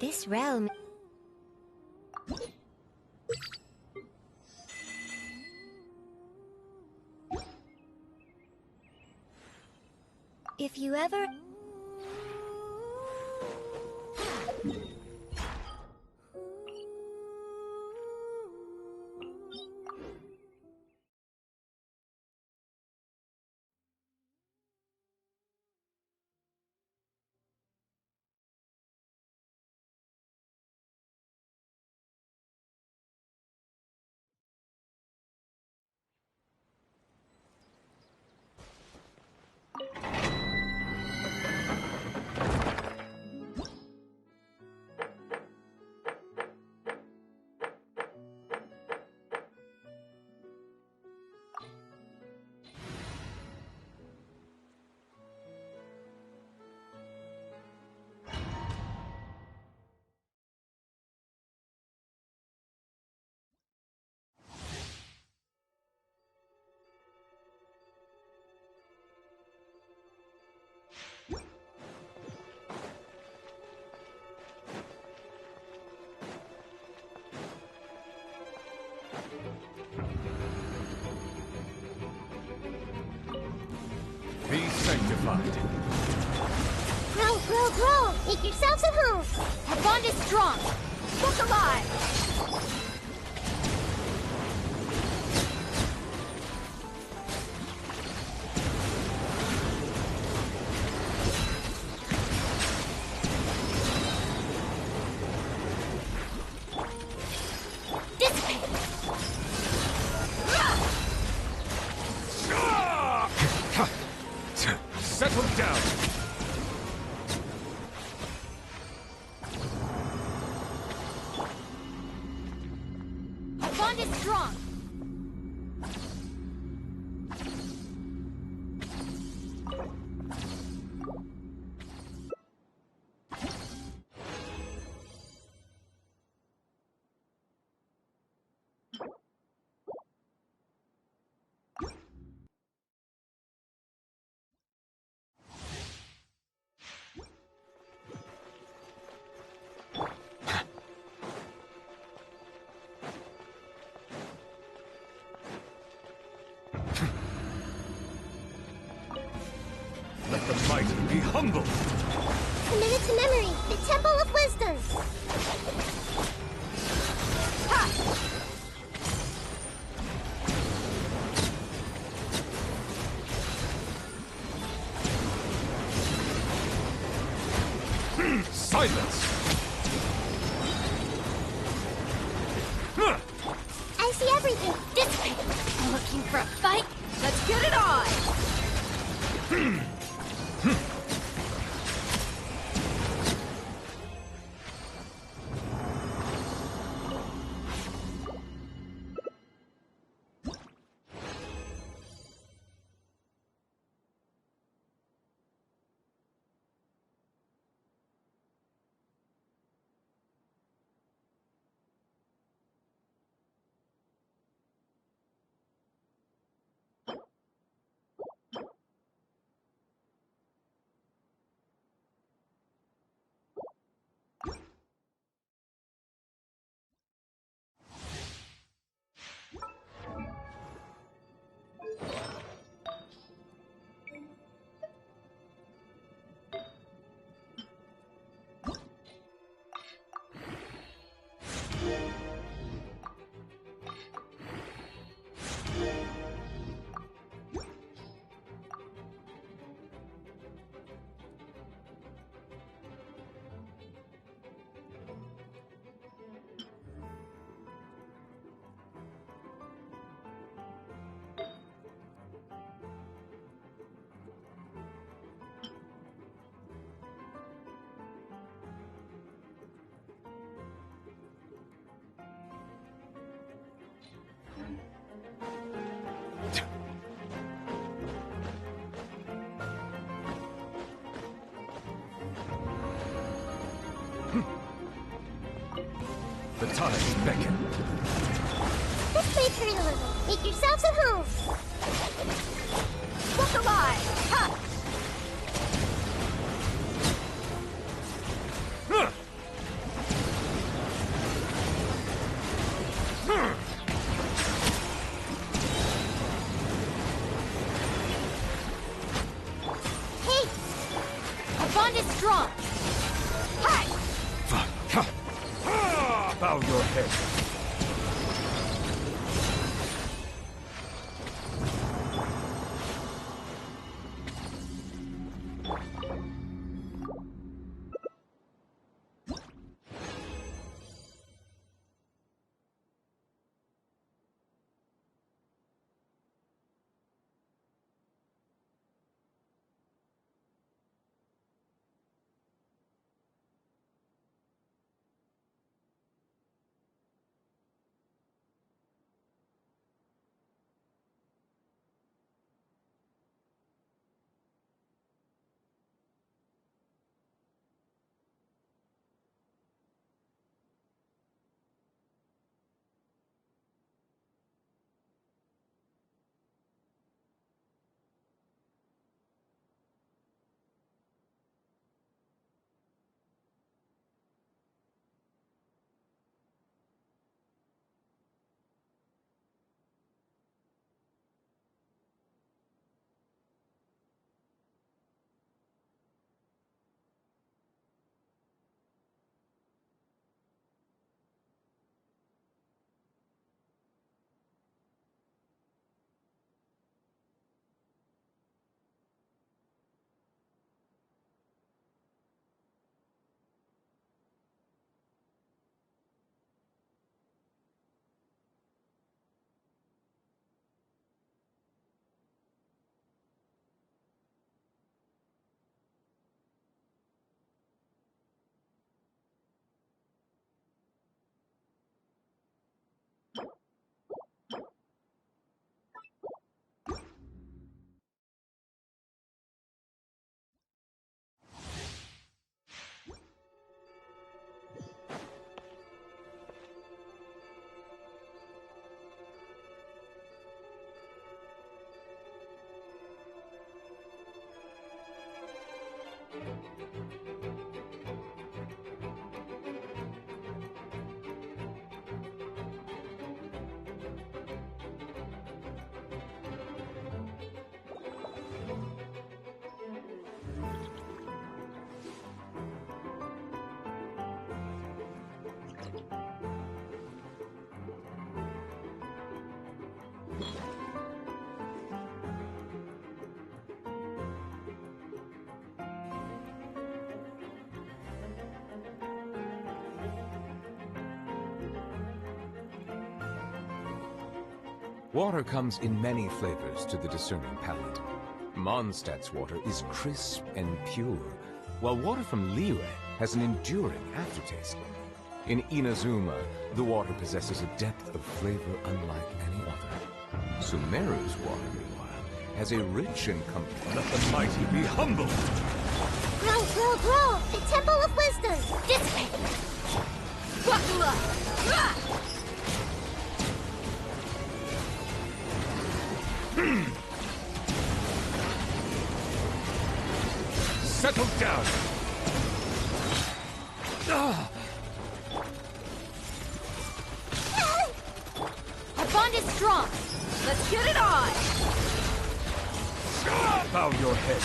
This realm... If you ever... Be sanctified. Grow, grow, grow! Make yourselves at home! Our bond is strong! Look alive! Settle down. Our bond is strong! Let the mighty be humble. Committed to memory, the Temple of Wisdom! Ha! Silence! I see everything! This way! Looking for a fight? Let's get it on! The tides beckon. This way, turn a little. Make yourselves at home! Look alive! Ha! bond is strong. Hi! Bow your head. Water comes in many flavors to the discerning palate. Mondstadt's water is crisp and pure, while water from Liyue has an enduring aftertaste. In Inazuma, the water possesses a depth of flavor unlike any other. Sumeru's water, meanwhile, has a rich and complete... Let the mighty be humbled! Grow, grow, grow! The Temple of Wisdom! This way! Wakula! Settle down! Our bond is strong! Let's get it on! Bow your head!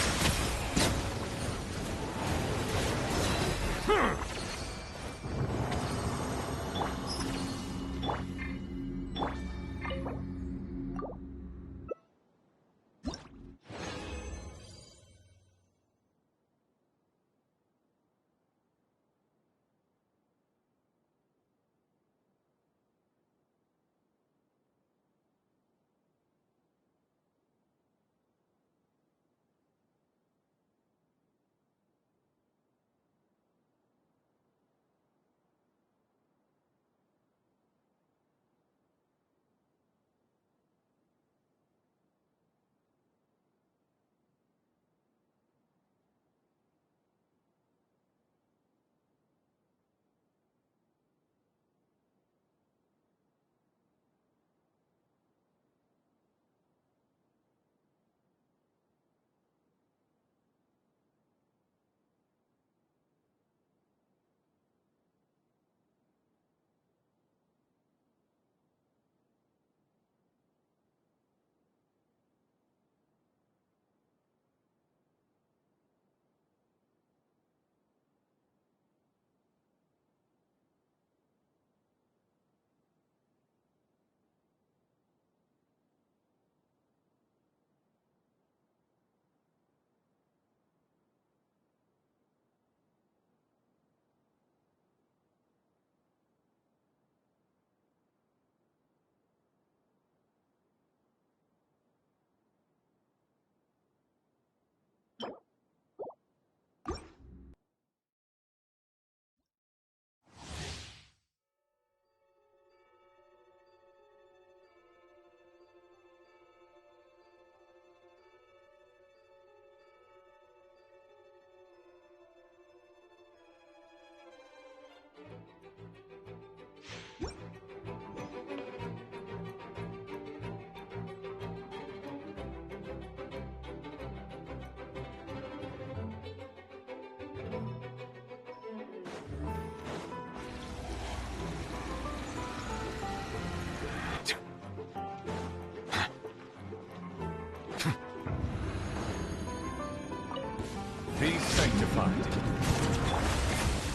Be sanctified.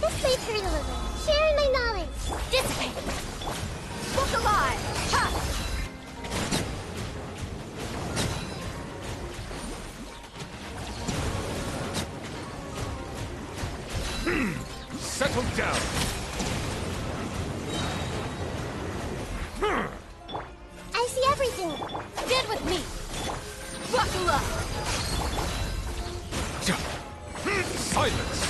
This may hurt a little. Sharing my knowledge. Dissipate. Look alive. Ha! Settle down. I see everything. Stand with me. Buckle up. Silence.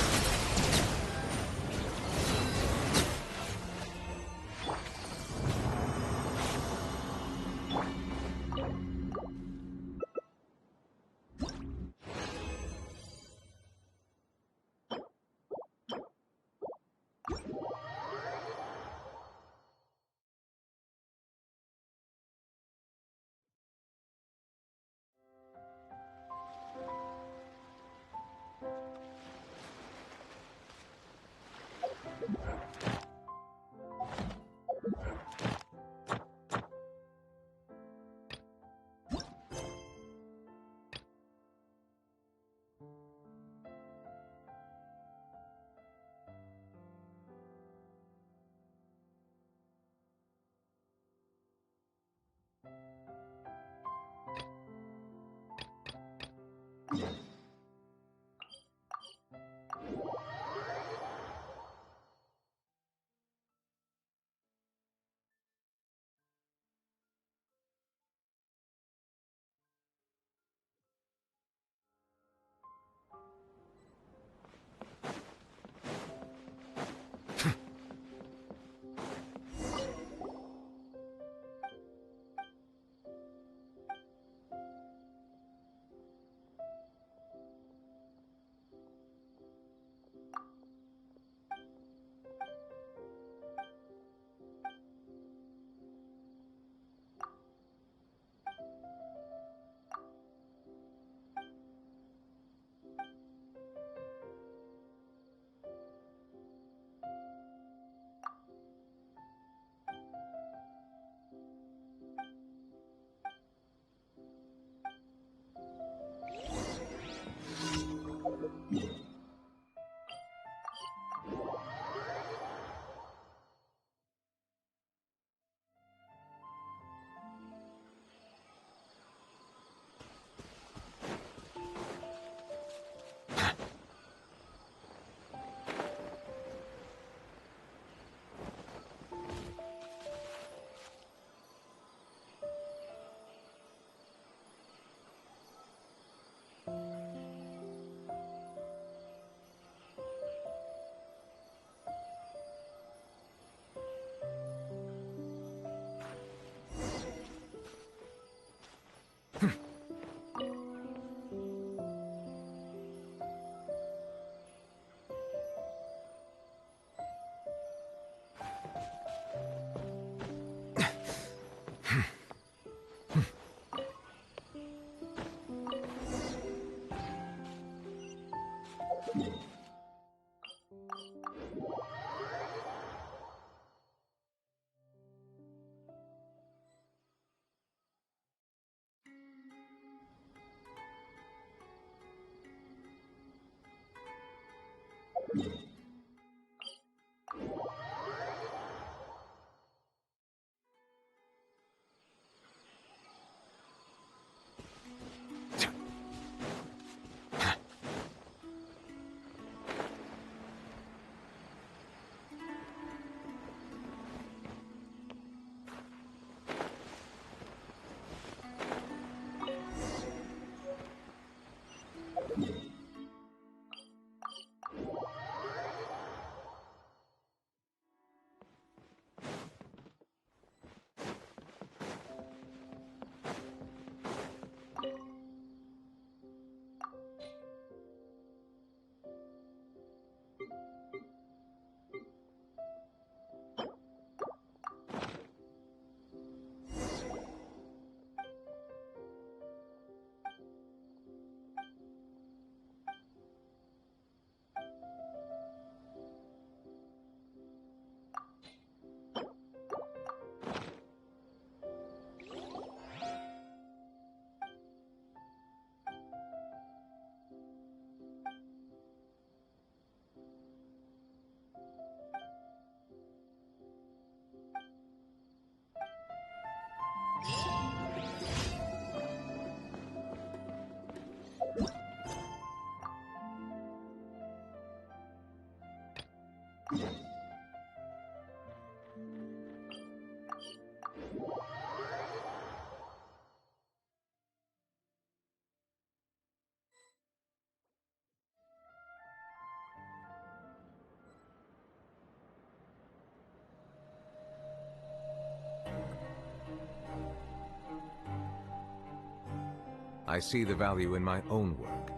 I see the value in my own work,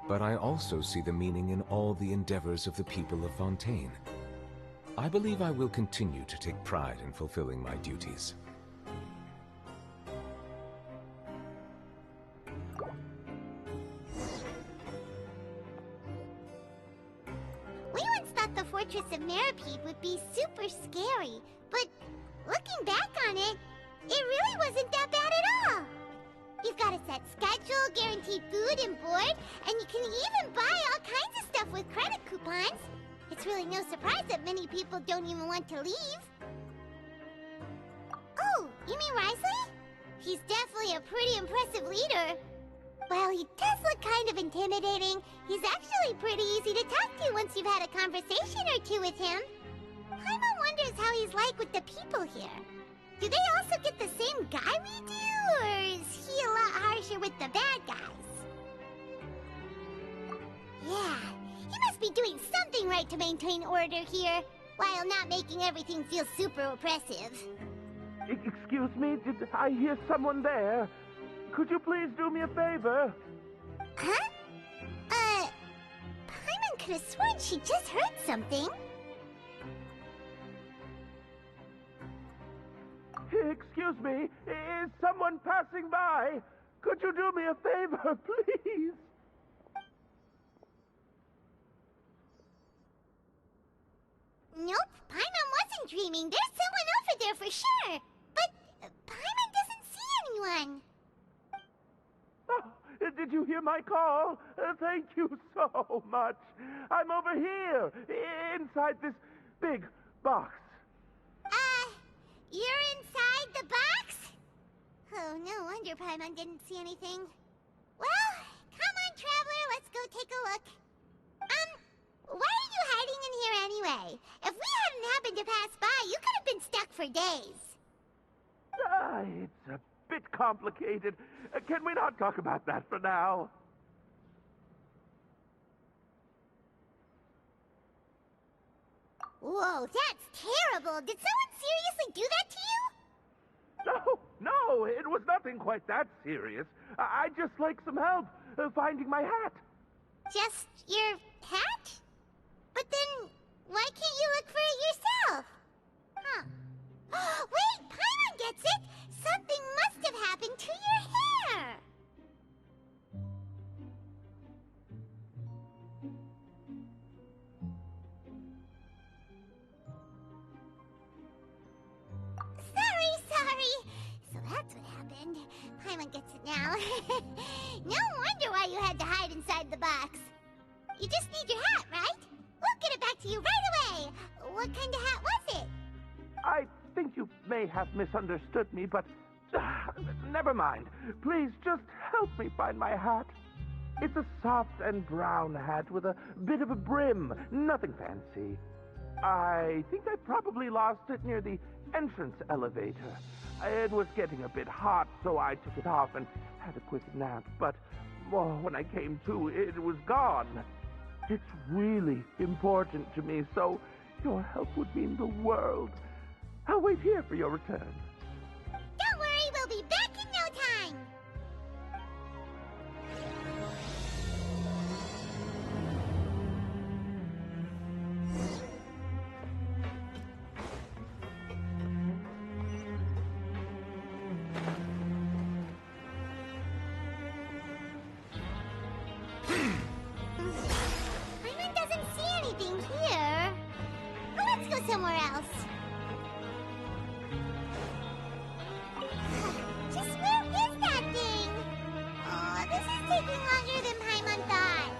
but I also see the meaning in all the endeavors of the people of Fontaine. I believe I will continue to take pride in fulfilling my duties. We once thought the Fortress of Meropide would be super scary, but looking back on it, it really wasn't that bad at all. You've got a set schedule, guaranteed food and board, and you can even buy all kinds of stuff with credit coupons. It's really no surprise that many people don't even want to leave. Oh, you mean Wriothesley? He's definitely a pretty impressive leader. While he does look kind of intimidating, he's actually pretty easy to talk to once you've had a conversation or two with him. Paimon wonders how he's like with the people here. Do they also get the same guy we do, or is he a lot harsher with the bad guys? Yeah, he must be doing something right to maintain order here, while not making everything feel super oppressive. Excuse me, did I hear someone there? Could you please do me a favor? Huh? Paimon could have sworn she just heard something. Excuse me, is someone passing by? Could you do me a favor, please? Nope, Paimon wasn't dreaming. There's someone over there for sure. But Paimon doesn't see anyone. Oh, did you hear my call? Thank you so much. I'm over here, inside this big box. You're inside the box? Oh, no wonder Paimon didn't see anything. Well, come on, Traveler, let's go take a look. Why are you hiding in here anyway? If we hadn't happened to pass by, you could have been stuck for days. It's a bit complicated. Can we not talk about that for now? Whoa, that's terrible. Did someone seriously do that to you? No, it was nothing quite that serious. I'd just like some help finding my hat. Just your hat? But then, why can't you look for it yourself? Huh. Wait, Paimon gets it! Something must have happened to your hair! Sorry. So that's what happened. Paimon gets it now. No wonder why you had to hide inside the box. You just need your hat, right? We'll get it back to you right away. What kind of hat was it? I think you may have misunderstood me, but never mind. Please just help me find my hat. It's a soft and brown hat with a bit of a brim. Nothing fancy. I think I probably lost it near the entrance elevator. It was getting a bit hot, so I took it off and had a quick nap. But when I came to, it was gone. It's really important to me, so your help would mean the world. I'll wait here for your return. Don't worry, we'll be back in no time. Paimon doesn't see anything here. Let's go somewhere else. Just where is that thing? Oh, this is taking longer than Paimon thought.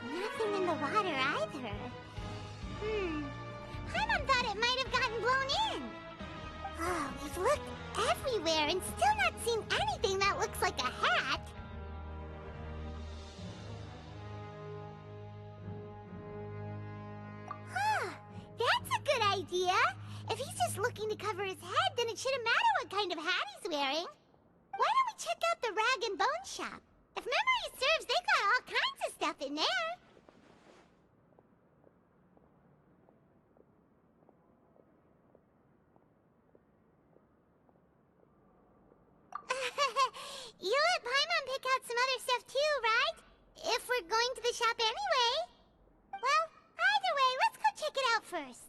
Nothing in the water either. Paimon thought it might have gotten blown in. Oh, we've looked everywhere and still not seen anything that looks like a hat. cover his head, then it shouldn't matter what kind of hat he's wearing. Why don't we check out the Rag and Bone Shop? If memory serves, they got all kinds of stuff in there. You let Paimon pick out some other stuff too, right? If we're going to the shop anyway. Well, either way, let's go check it out first.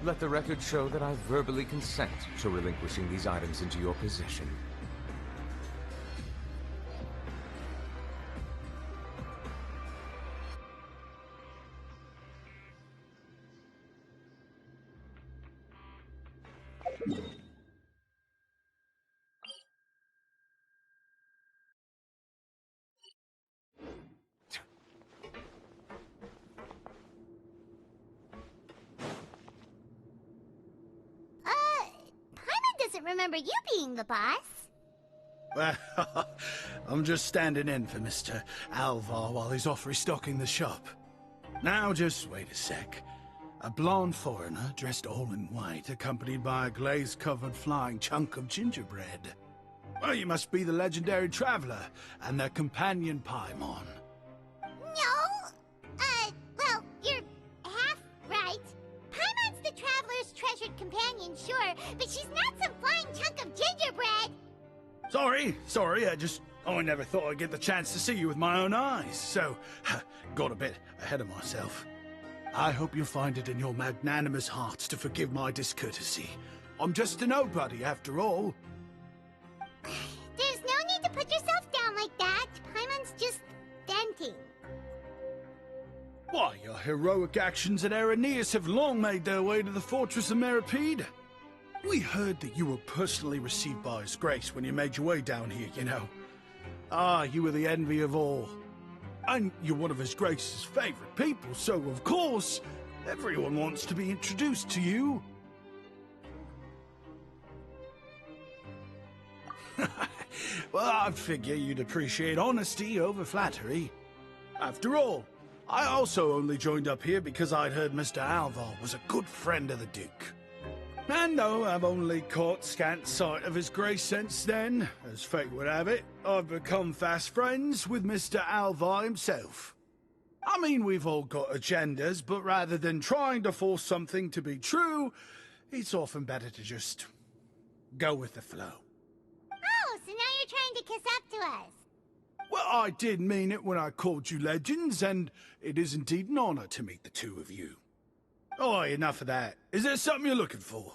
Let the record show that I verbally consent to relinquishing these items into your possession. Remember you being the boss. Well, I'm just standing in for Mr. Alvar while he's off restocking the shop. Now, just wait a sec. A blonde foreigner, dressed all in white, accompanied by a glaze-covered flying chunk of gingerbread. Well, you must be the legendary traveler and their companion Paimon. No! Well, you're half right. Paimon's the traveler's treasured companion, sure, but she's not some flying chunk of gingerbread! Sorry, I never thought I'd get the chance to see you with my own eyes, so got a bit ahead of myself. I hope you find it in your magnanimous hearts to forgive my discourtesy. I'm just a nobody, after all. There's no need to put yourself down like that. Paimon's just venting. Why, your heroic actions at Araneus have long made their way to the fortress of Meripede. We heard that you were personally received by His Grace when you made your way down here, you know. Ah, you were the envy of all. And you're one of His Grace's favorite people, so of course, everyone wants to be introduced to you. Well, I figure you'd appreciate honesty over flattery. After all, I also only joined up here because I'd heard Mr. Alvar was a good friend of the Duke. And though I've only caught scant sight of His Grace since then, as fate would have it, I've become fast friends with Mr. Alvar himself. I mean, we've all got agendas, but rather than trying to force something to be true, it's often better to just go with the flow. Oh, so now you're trying to kiss up to us. Well, I did mean it when I called you legends, and it is indeed an honor to meet the two of you. Oh, enough of that. Is there something you're looking for?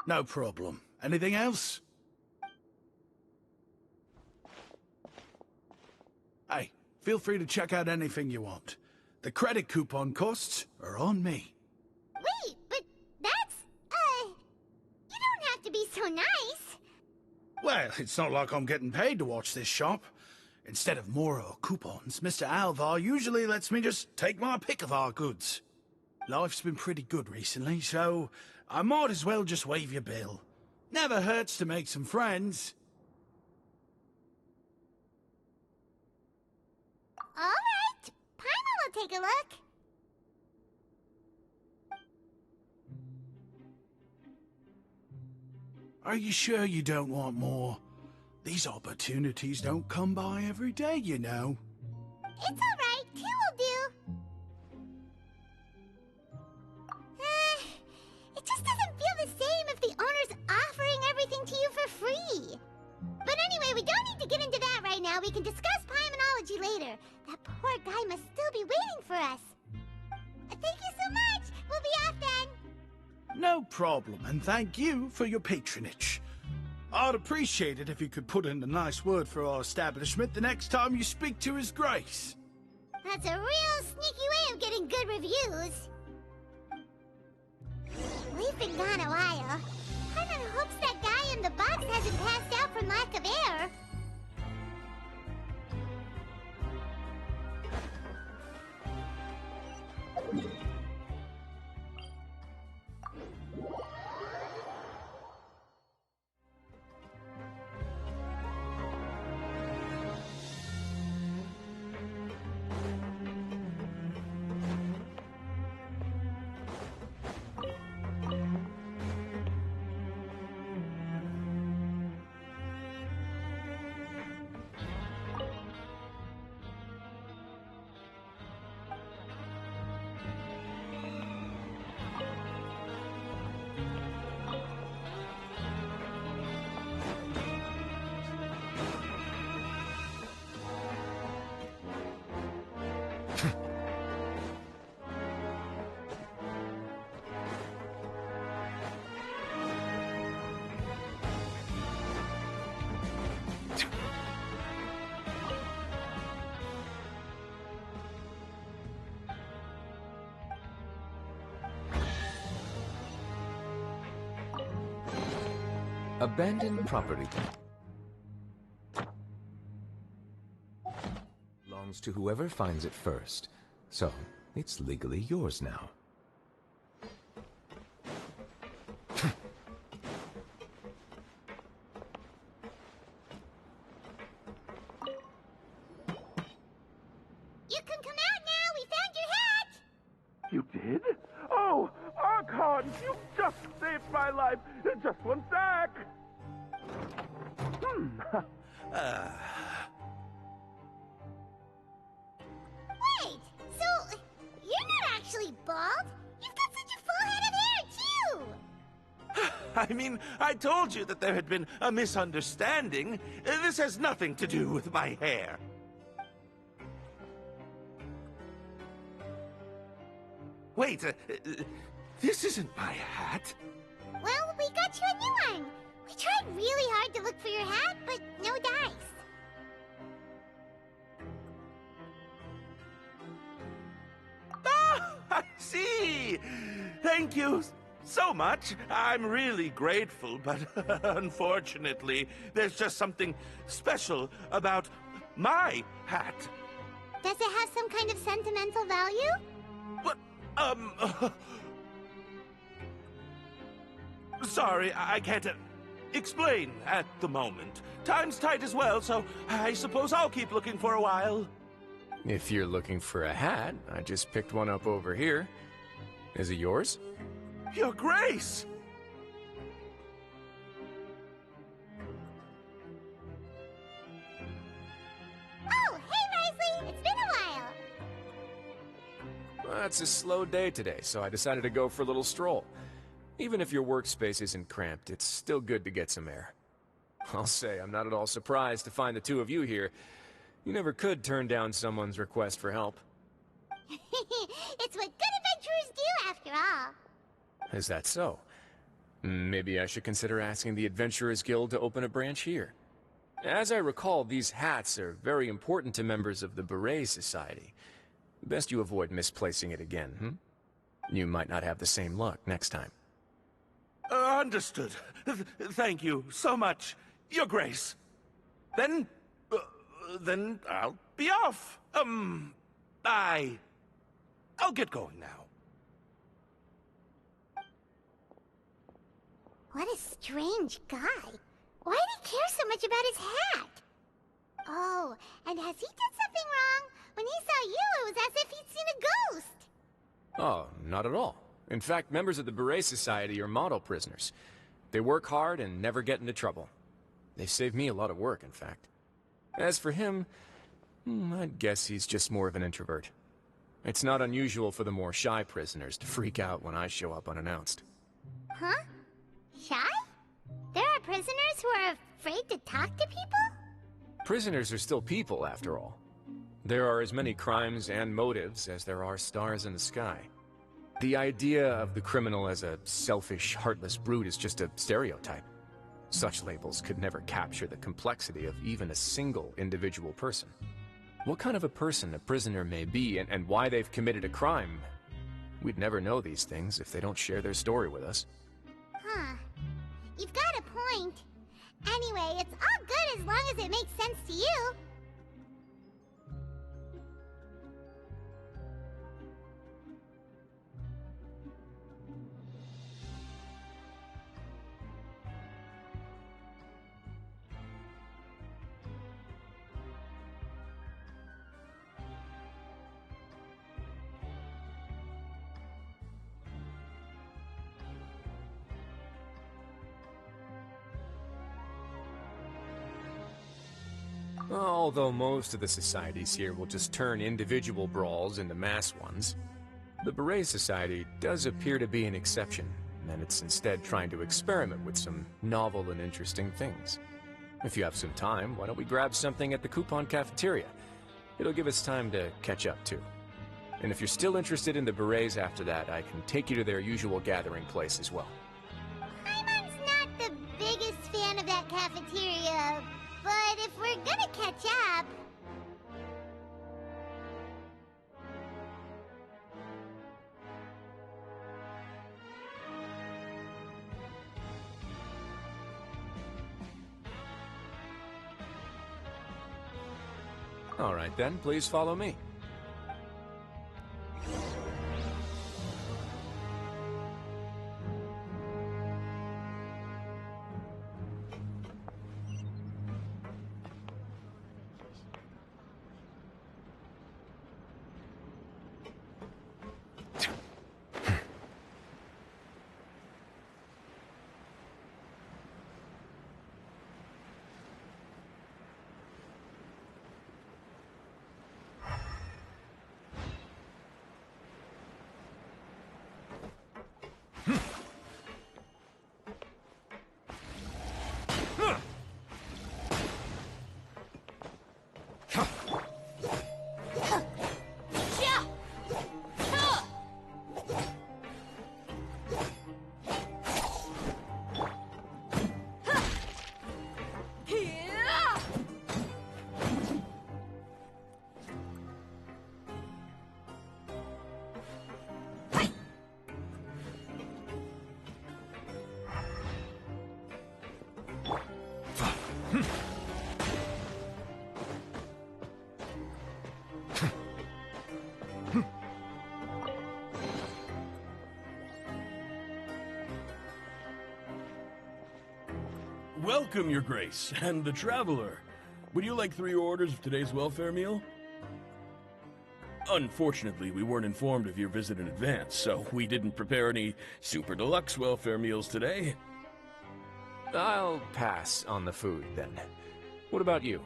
No problem. Anything else? Hey, feel free to check out anything you want. The credit coupon costs are on me. Wait, but that's, you don't have to be so nice. Well, it's not like I'm getting paid to watch this shop. Instead of more or coupons, Mr. Alvar usually lets me just take my pick of our goods. Life's been pretty good recently, so I might as well just waive your bill. Never hurts to make some friends. All right. Paimon will take a look. Are you sure you don't want more? These opportunities don't come by every day, you know. It's all right. 2 will do. It just doesn't feel the same if the owner's offering everything to you for free. But anyway, we don't need to get into that right now. We can discuss Paimonology later. That poor guy must still be waiting for us. Thank you so much. We'll be off then. No problem, and thank you for your patronage. I'd appreciate it if you could put in a nice word for our establishment the next time you speak to His Grace. That's a real sneaky way of getting good reviews. We've been gone a while. Paimon hopes that guy in the box hasn't passed out from lack of air. Abandoned property belongs to whoever finds it first, so it's legally yours now. You can come out now. We found your hat. You did? Oh, Archon, you just saved my life. Just one sec. Wait, so you're not actually bald? You've got such a full head of hair, too! I mean, I told you that there had been a misunderstanding. This has nothing to do with my hair. Wait, this isn't my hat. Well, we got you a new one. We tried really hard to look for your hat, but no dice. Ah, I see. Thank you so much. I'm really grateful, but unfortunately, there's just something special about my hat. Does it have some kind of sentimental value? But, sorry, I can't explain at the moment. Time's tight as well, so I suppose I'll keep looking for a while. If you're looking for a hat, I just picked one up over here. Is it yours? Your Grace! Oh, hey, Wriothesley! It's been a while! Well, it's a slow day today, so I decided to go for a little stroll. Even if your workspace isn't cramped, it's still good to get some air. I'll say, I'm not at all surprised to find the two of you here. You never could turn down someone's request for help. It's what good adventurers do, after all. Is that so? Maybe I should consider asking the Adventurers Guild to open a branch here. As I recall, these hats are very important to members of the Beret Society. Best you avoid misplacing it again, You might not have the same luck next time. Understood. Thank you so much, Your Grace. Then I'll be off. I'll get going now. What a strange guy. Why did he care so much about his hat? Oh, and has he done something wrong? When he saw you, it was as if he'd seen a ghost. Oh, not at all. In fact, members of the Beret Society are model prisoners. They work hard and never get into trouble. They save me a lot of work, in fact. As for him, I'd guess he's just more of an introvert. It's not unusual for the more shy prisoners to freak out when I show up unannounced. Huh? Shy? There are prisoners who are afraid to talk to people? Prisoners are still people, after all. There are as many crimes and motives as there are stars in the sky. The idea of the criminal as a selfish, heartless brute is just a stereotype. Such labels could never capture the complexity of even a single individual person. What kind of a person a prisoner may be and why they've committed a crime, we'd never know these things if they don't share their story with us. Huh. You've got a point. Anyway, it's all good as long as it makes sense to you. Although most of the societies here will just turn individual brawls into mass ones, the Beret Society does appear to be an exception, and it's instead trying to experiment with some novel and interesting things. If you have some time, why don't we grab something at the Coupon Cafeteria? It'll give us time to catch up, too. And if you're still interested in the Berets after that, I can take you to their usual gathering place as well. Paimon's not the biggest fan of that cafeteria, but if we're gonna catch up... All right then, please follow me. Welcome, Your Grace, and the Traveler. Would you like 3 orders of today's welfare meal? Unfortunately, we weren't informed of your visit in advance, so we didn't prepare any super deluxe welfare meals today. I'll pass on the food, then. What about you?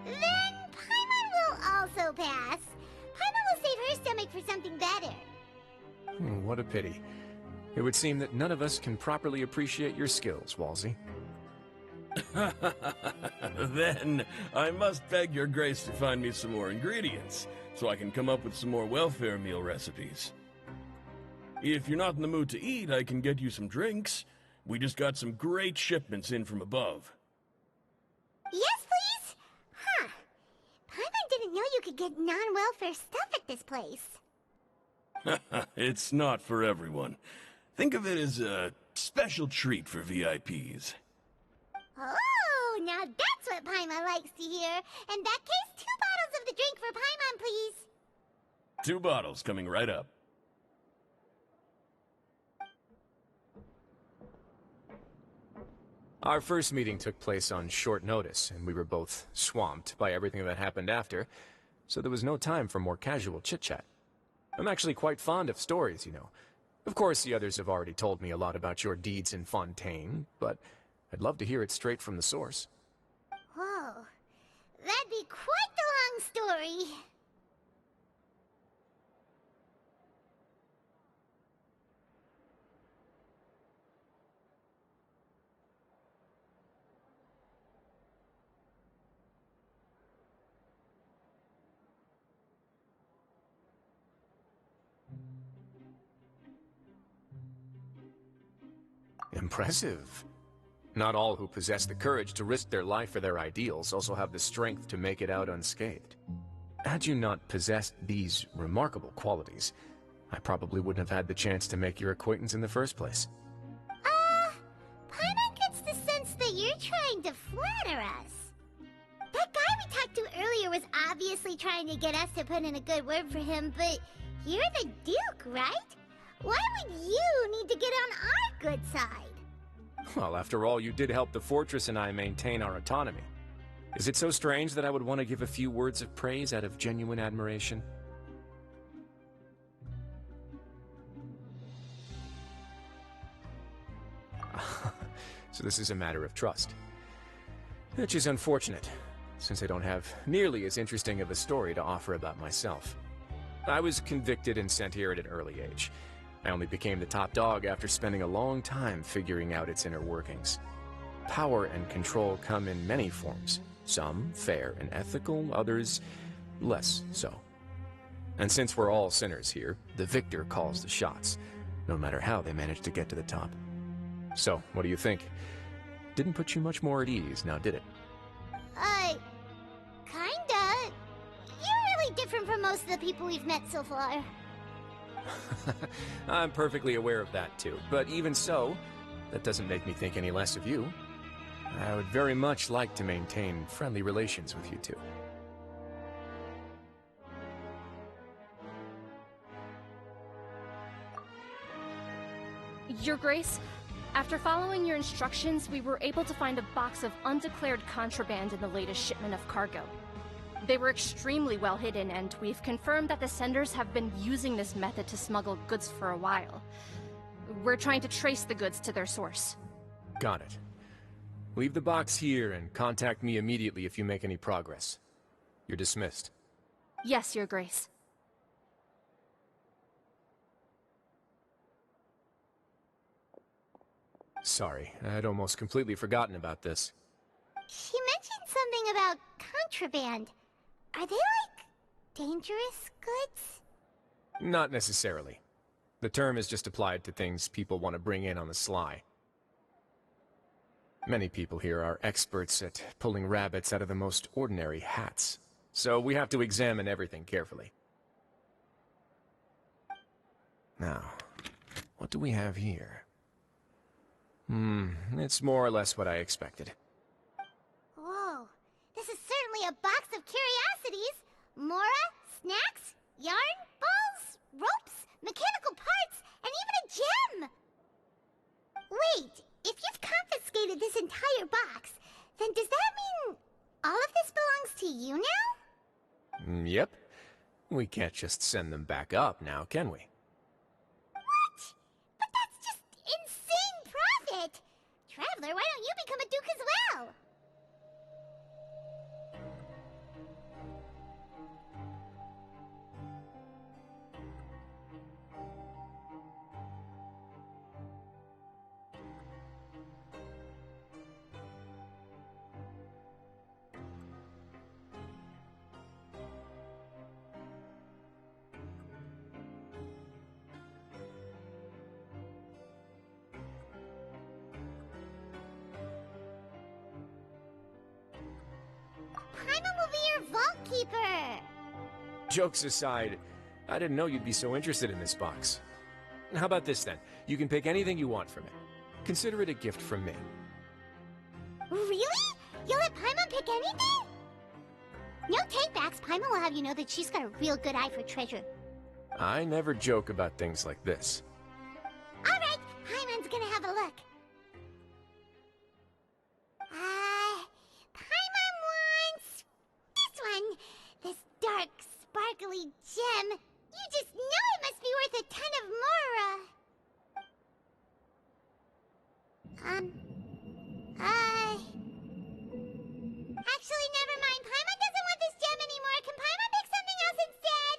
Then Paimon will also pass. Paimon will save her stomach for something better. What a pity. It would seem that none of us can properly appreciate your skills, Walsey. Then I must beg Your Grace to find me some more ingredients, so I can come up with some more welfare meal recipes. If you're not in the mood to eat, I can get you some drinks. We just got some great shipments in from above. Yes, please? Huh. Paimon didn't know you could get non-welfare stuff at this place. It's not for everyone. Think of it as a special treat for VIPs. Oh, now that's what Paimon likes to hear. In that case, 2 bottles of the drink for Paimon, please. 2 bottles coming right up. Our first meeting took place on short notice, and we were both swamped by everything that happened after, so there was no time for more casual chit-chat. I'm actually quite fond of stories, you know. Of course, the others have already told me a lot about your deeds in Fontaine, but I'd love to hear it straight from the source. Whoa, that'd be quite the long story. Impressive. Not all who possess the courage to risk their life for their ideals also have the strength to make it out unscathed. Had you not possessed these remarkable qualities, I probably wouldn't have had the chance to make your acquaintance in the first place. Paimon gets the sense that you're trying to flatter us. That guy we talked to earlier was obviously trying to get us to put in a good word for him, but you're the Duke, right? Why would you need to get on our good side? Well, after all, you did help the fortress and I maintain our autonomy. Is it so strange that I would want to give a few words of praise out of genuine admiration? So this is a matter of trust. Which is unfortunate, since I don't have nearly as interesting of a story to offer about myself. I was convicted and sent here at an early age. I only became the top dog after spending a long time figuring out its inner workings. Power and control come in many forms, some fair and ethical, others less so. And since we're all sinners here, the victor calls the shots, no matter how they manage to get to the top. So, what do you think? Didn't put you much more at ease, now did it? Kinda. You're really different from most of the people we've met so far. I'm perfectly aware of that too, but even so, that doesn't make me think any less of you. I would very much like to maintain friendly relations with you two. Your Grace, after following your instructions, we were able to find a box of undeclared contraband in the latest shipment of cargo. They were extremely well hidden, and we've confirmed that the senders have been using this method to smuggle goods for a while. We're trying to trace the goods to their source. Got it. Leave the box here and contact me immediately if you make any progress. You're dismissed. Yes, Your Grace. Sorry, I'd almost completely forgotten about this. She mentioned something about contraband. Are they, like, dangerous goods? Not necessarily. The term is just applied to things people want to bring in on the sly. Many people here are experts at pulling rabbits out of the most ordinary hats, so we have to examine everything carefully. Now, what do we have here? It's more or less what I expected. Whoa, this is certainly a box of curiosities. Mora, snacks, yarn, balls, ropes, mechanical parts, and even a gem! Wait, if you've confiscated this entire box, then does that mean all of this belongs to you now? Yep. We can't just send them back up now, can we? What? But that's just insane profit! Traveler, why don't you become a duke as well? Paimon will be your vault keeper! Jokes aside, I didn't know you'd be so interested in this box. How about this then? You can pick anything you want from it. Consider it a gift from me. Really? You'll let Paimon pick Like anything? No takebacks. Paimon will have you know that she's got a real good eye for treasure. I never joke about things like this. Alright, Paimon's gonna have a look. Paimon wants... this one. This dark, sparkly gem. You just know it must be worth a ton of Mora. Actually, never mind. Paimon doesn't want this gem anymore. Can Paimon pick something else instead?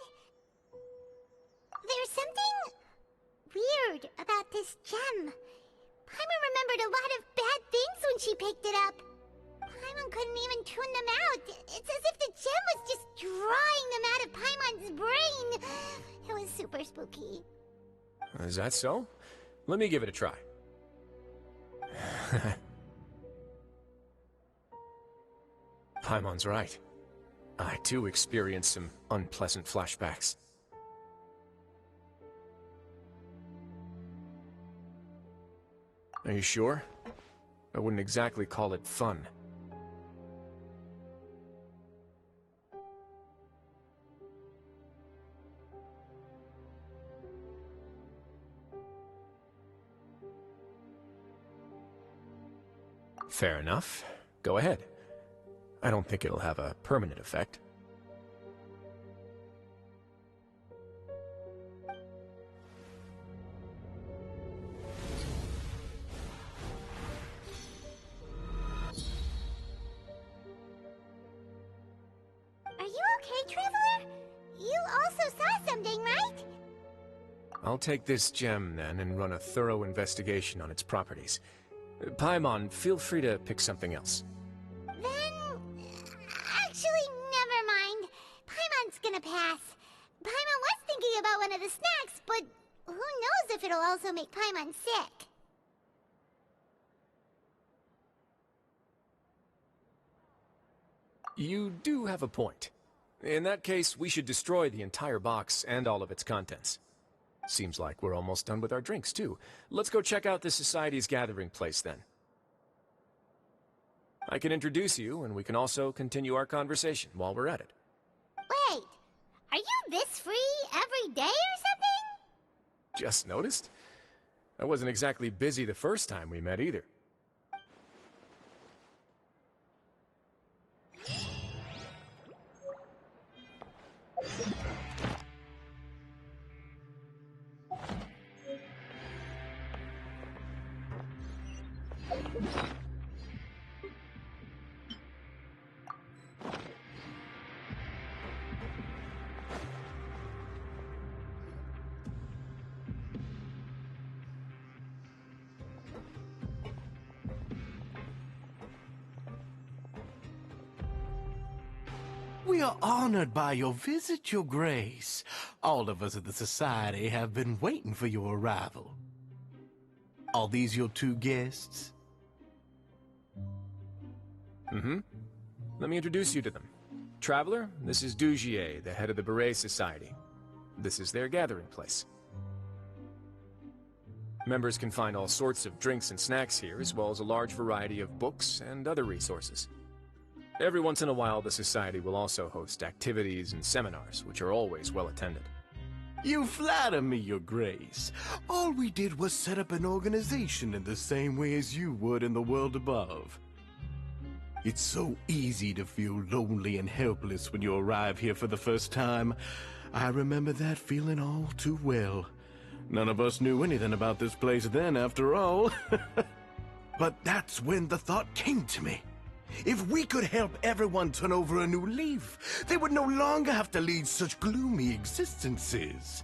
There's something weird about this gem. Paimon remembered a lot of bad things when she picked it up. Paimon couldn't even tune them out. It's as if the gem was just drawing them out of Paimon's brain. It was super spooky. Is that so? Let me give it a try. Paimon's right. I too experienced some unpleasant flashbacks. Are you sure? I wouldn't exactly call it fun. Fair enough. Go ahead. I don't think it'll have a permanent effect. Are you okay, Traveler? You also saw something, right? I'll take this gem, then, and run a thorough investigation on its properties. Paimon, feel free to pick something else. Then... actually, never mind. Paimon's gonna pass. Paimon was thinking about one of the snacks, but who knows if it'll also make Paimon sick. You do have a point. In that case, we should destroy the entire box and all of its contents. Seems like we're almost done with our drinks, too. Let's go check out the Society's gathering place, then. I can introduce you, and we can also continue our conversation while we're at it. Wait, are you this free every day or something? Just noticed? I wasn't exactly busy the first time we met, either. We are honored by your visit, Your Grace. All of us at the Society have been waiting for your arrival. Are these your two guests? Mm-hmm. Let me introduce you to them. Traveler, this is Dugier, the head of the Beret Society. This is their gathering place. Members can find all sorts of drinks and snacks here, as well as a large variety of books and other resources. Every once in a while, the Society will also host activities and seminars, which are always well attended. You flatter me, Your Grace. All we did was set up an organization in the same way as you would in the world above. It's so easy to feel lonely and helpless when you arrive here for the first time. I remember that feeling all too well. None of us knew anything about this place then, after all. But that's when the thought came to me. If we could help everyone turn over a new leaf, they would no longer have to lead such gloomy existences.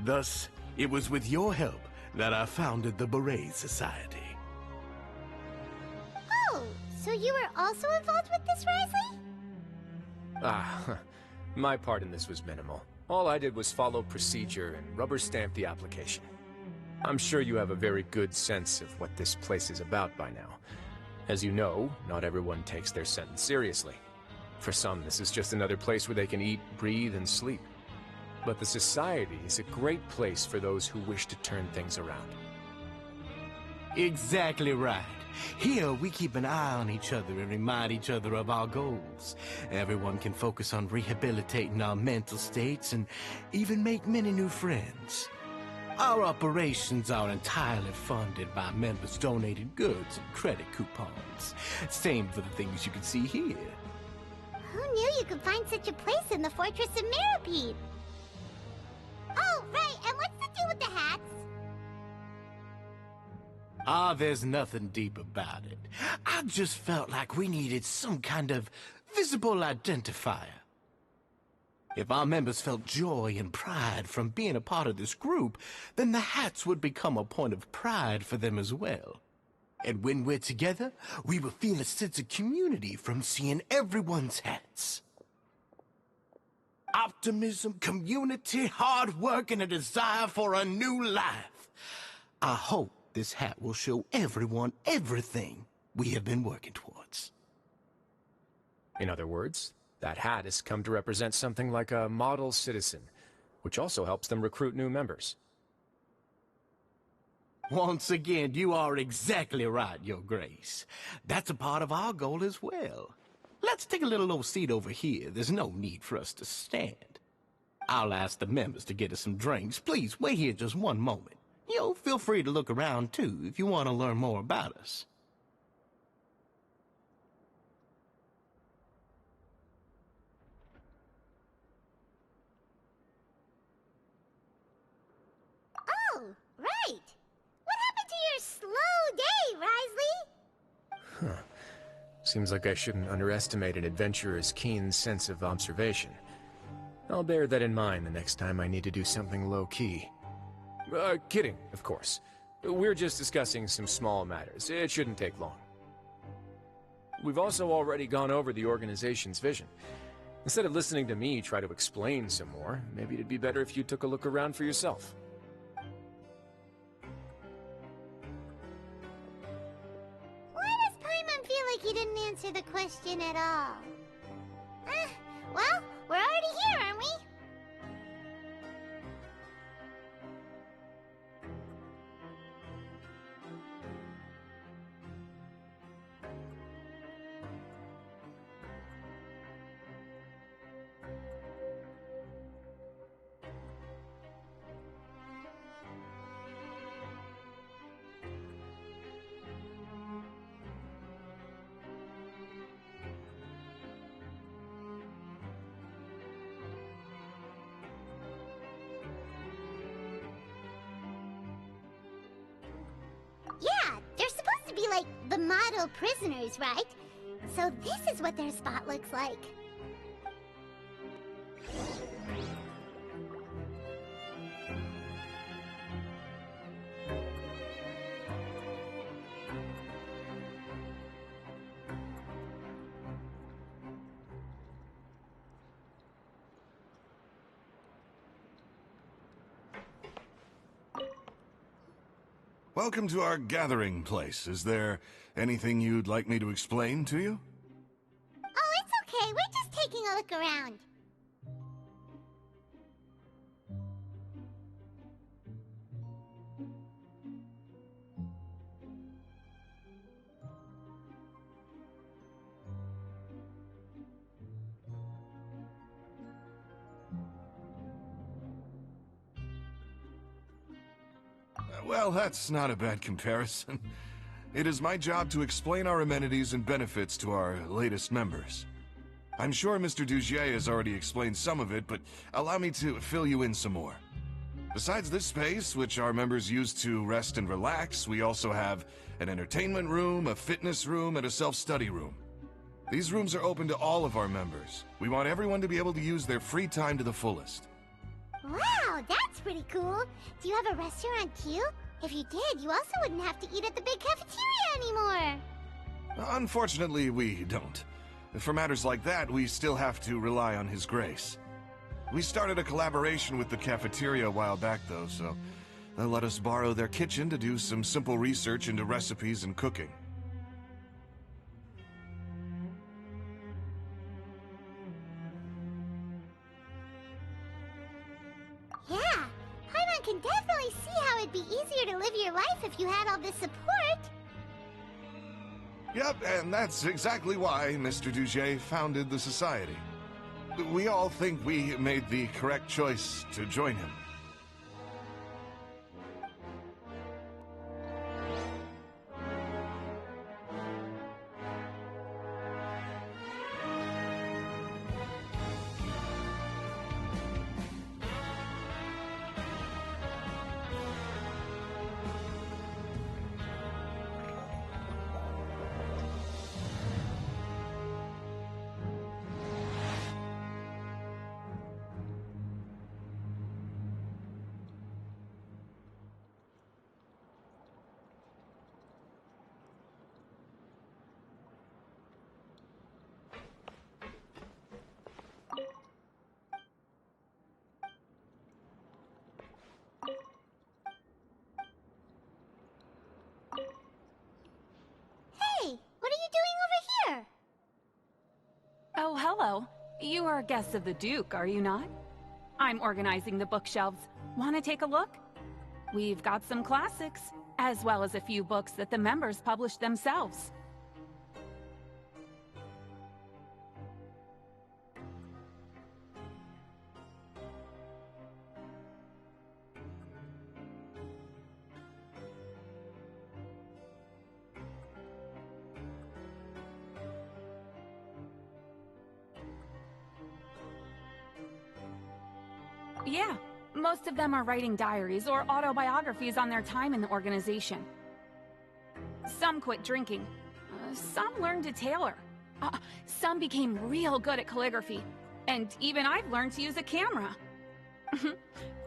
Thus, it was with your help that I founded the Beret Society. Oh, so you were also involved with this, Wriothesley? My part in this was minimal. All I did was follow procedure and rubber stamp the application. I'm sure you have a very good sense of what this place is about by now. As you know, not everyone takes their sentence seriously. For some, this is just another place where they can eat, breathe, and sleep. But the Society is a great place for those who wish to turn things around. Exactly right. Here, we keep an eye on each other and remind each other of our goals. Everyone can focus on rehabilitating our mental states and even make many new friends. Our operations are entirely funded by members' donated goods and credit coupons. Same for the things you can see here. Who knew you could find such a place in the Fortress of Mirapede? Oh, right, and what's the deal with the hats? There's nothing deep about it. I just felt like we needed some kind of visible identifier. If our members felt joy and pride from being a part of this group, then the hats would become a point of pride for them as well. And when we're together, we will feel a sense of community from seeing everyone's hats. Optimism, community, hard work, and a desire for a new life. I hope this hat will show everyone everything we have been working towards. In other words, that hat has come to represent something like a model citizen, which also helps them recruit new members. Once again, you are exactly right, Your Grace. That's a part of our goal as well. Let's take a little old seat over here. There's no need for us to stand. I'll ask the members to get us some drinks. Please, wait here just one moment. Feel free to look around, too, if you want to learn more about us. Oh, right! What happened to your slow day, Wriothesley? Huh. Seems like I shouldn't underestimate an adventurer's keen sense of observation. I'll bear that in mind the next time I need to do something low-key. Kidding, of course. We're just discussing some small matters. It shouldn't take long. We've also already gone over the organization's vision. Instead of listening to me try to explain some more, maybe it'd be better if you took a look around for yourself. Why does Paimon feel like he didn't answer the question at all? Well, we're already here, aren't we? Yeah, they're supposed to be like the model prisoners, right? So this is what their spot looks like. Welcome to our gathering place. Is there anything you'd like me to explain to you? Oh, it's okay. We're just taking a look around. Well, that's not a bad comparison. It is my job to explain our amenities and benefits to our latest members. I'm sure Mr. Dugier has already explained some of it, but allow me to fill you in some more. Besides this space, which our members use to rest and relax, we also have an entertainment room, a fitness room, and a self-study room. These rooms are open to all of our members. We want everyone to be able to use their free time to the fullest. Wow, that's pretty cool. Do you have a restaurant too? If you did, you also wouldn't have to eat at the big cafeteria anymore. Unfortunately, we don't. For matters like that, we still have to rely on His Grace. We started a collaboration with the cafeteria a while back, though, so they'll let us borrow their kitchen to do some simple research into recipes and cooking. Yeah, Paimon can definitely see how it'd be easier to live your life if you had all this support. Yep, and that's exactly why Mr. Duget founded the Society. We all think we made the correct choice to join him. Hey, what are you doing over here? Oh, hello. You are guests of the Duke, are you not? I'm organizing the bookshelves. Want to take a look? We've got some classics, as well as a few books that the members published themselves. Yeah, most of them are writing diaries or autobiographies on their time in the organization. Some quit drinking. Some learned to tailor. Some became real good at calligraphy. And even I've learned to use a camera.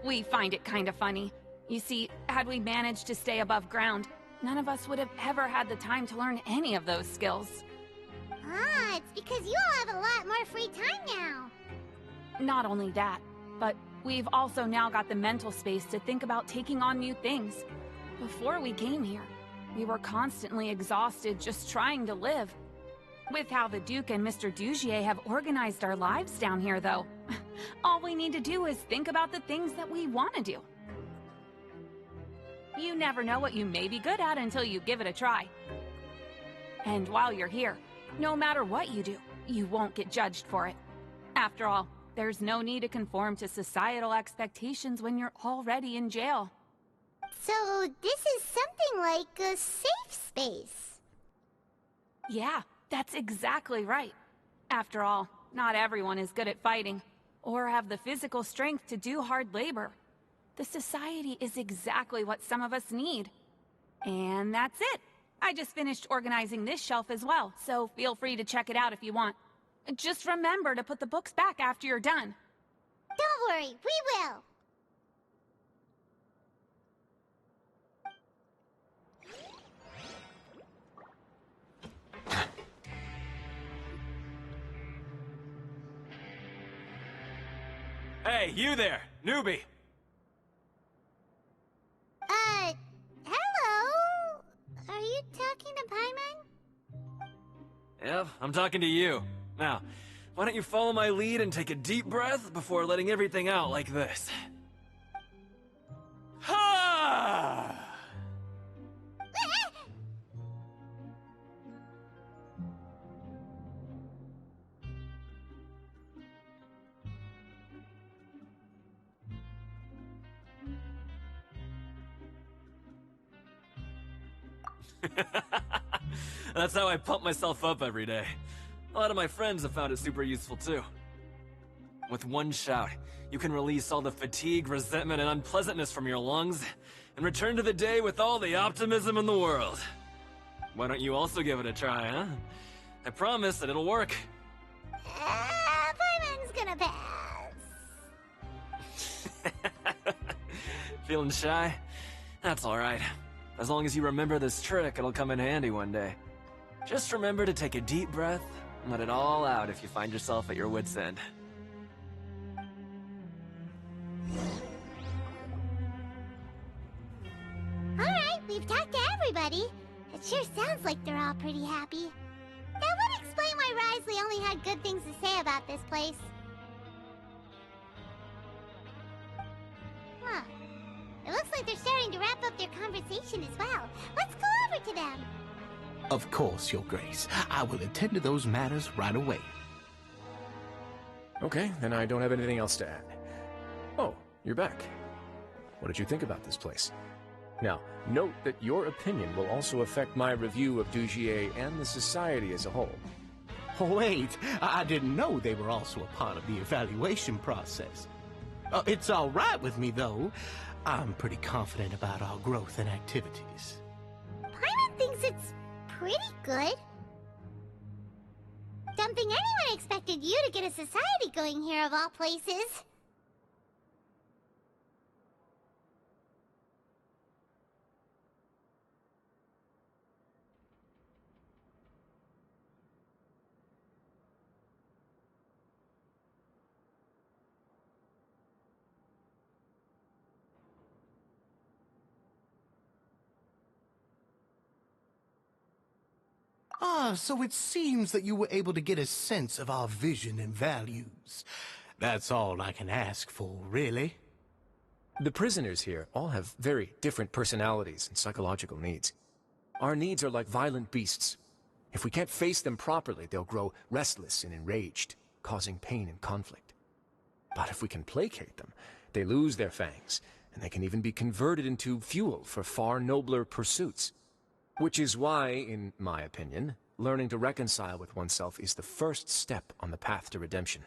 We find it kind of funny. You see, had we managed to stay above ground, none of us would have ever had the time to learn any of those skills. Ah, it's because you all have a lot more free time now. Not only that, but we've also now got the mental space to think about taking on new things. Before we came here, we were constantly exhausted just trying to live. With how the Duke and Mr. Dugier have organized our lives down here, though, all we need to do is think about the things that we want to do. You never know what you may be good at until you give it a try. And while you're here, no matter what you do, you won't get judged for it. After all, there's no need to conform to societal expectations when you're already in jail. So this is something like a safe space. Yeah, that's exactly right. After all, not everyone is good at fighting, or have the physical strength to do hard labor. The society is exactly what some of us need. And that's it. I just finished organizing this shelf as well, so feel free to check it out if you want. Just remember to put the books back after you're done. Don't worry, we will. Hey, you there, newbie! Hello? Are you talking to Paimon? Yep, I'm talking to you. Now, why don't you follow my lead and take a deep breath before letting everything out like this? Ha! That's how I pump myself up every day. A lot of my friends have found it super useful too. With one shout, you can release all the fatigue, resentment, and unpleasantness from your lungs, and return to the day with all the optimism in the world. Why don't you also give it a try, huh? I promise that it'll work. Paimon's gonna pass. Feeling shy? That's alright. As long as you remember this trick, it'll come in handy one day. Just remember to take a deep breath and let it all out if you find yourself at your wit's end. Alright, we've talked to everybody. It sure sounds like they're all pretty happy. That would explain why Wriothesley only had good things to say about this place. Huh. It looks like they're starting to wrap up their conversation as well. Let's go over to them. Of course, Your Grace. I will attend to those matters right away. Okay, then I don't have anything else to add. Oh, you're back. What did you think about this place? Now, note that your opinion will also affect my review of Dugier and the Society as a whole. Wait, I didn't know they were also a part of the evaluation process. It's all right with me, though. I'm pretty confident about our growth and activities. Paimon thinks it's pretty good. Don't think anyone expected you to get a society going here of all places. So it seems that you were able to get a sense of our vision and values. That's all I can ask for, really. The prisoners here all have very different personalities and psychological needs. Our needs are like violent beasts. If we can't face them properly, they'll grow restless and enraged, causing pain and conflict. But if we can placate them, they lose their fangs, and they can even be converted into fuel for far nobler pursuits. Which is why, in my opinion, learning to reconcile with oneself is the first step on the path to redemption.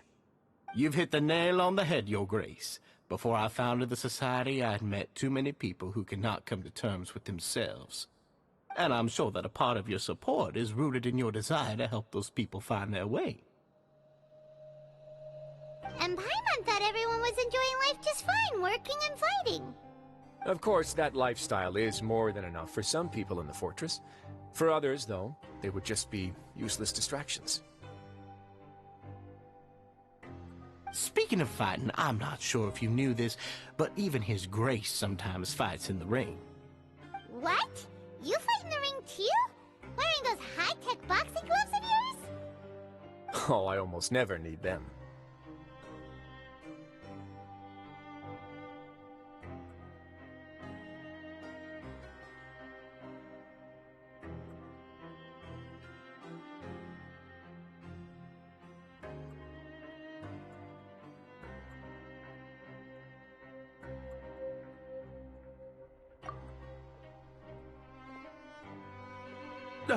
You've hit the nail on the head, Your Grace. Before I founded the Society, I'd met too many people who could not come to terms with themselves. And I'm sure that a part of your support is rooted in your desire to help those people find their way. And Paimon thought everyone was enjoying life just fine, working and fighting. Of course, that lifestyle is more than enough for some people in the fortress. For others, though, they would just be useless distractions. Speaking of fighting, I'm not sure if you knew this, but even His Grace sometimes fights in the ring. What? You fight in the ring too? Wearing those high-tech boxing gloves of yours? Oh, I almost never need them.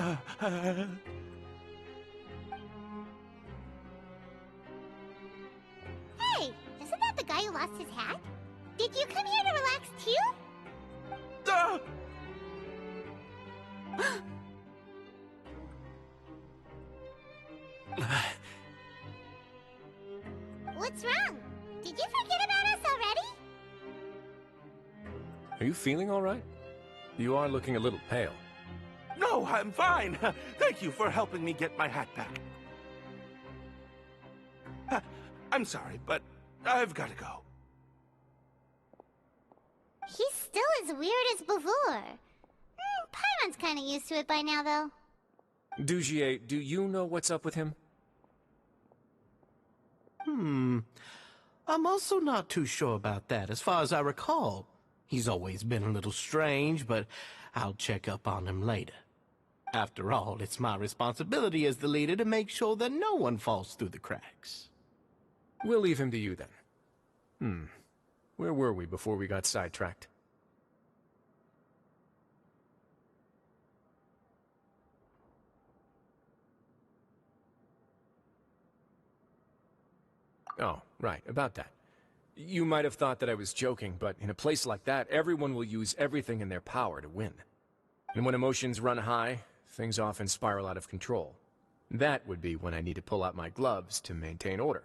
Hey, isn't that the guy who lost his hat? Did you come here to relax too? What's wrong? Did you forget about us already? Are you feeling all right? You are looking a little pale. No, I'm fine. Thank you for helping me get my hat back. I'm sorry, but I've got to go. He's still as weird as before. Paimon's kind of used to it by now, though. Dugier, do you know what's up with him? I'm also not too sure about that. As far as I recall, he's always been a little strange, but I'll check up on him later. After all, it's my responsibility as the leader to make sure that no one falls through the cracks. We'll leave him to you then. Where were we before we got sidetracked? Oh, right, about that. You might have thought that I was joking, but in a place like that, everyone will use everything in their power to win. And when emotions run high, things often spiral out of control. That would be when I need to pull out my gloves to maintain order.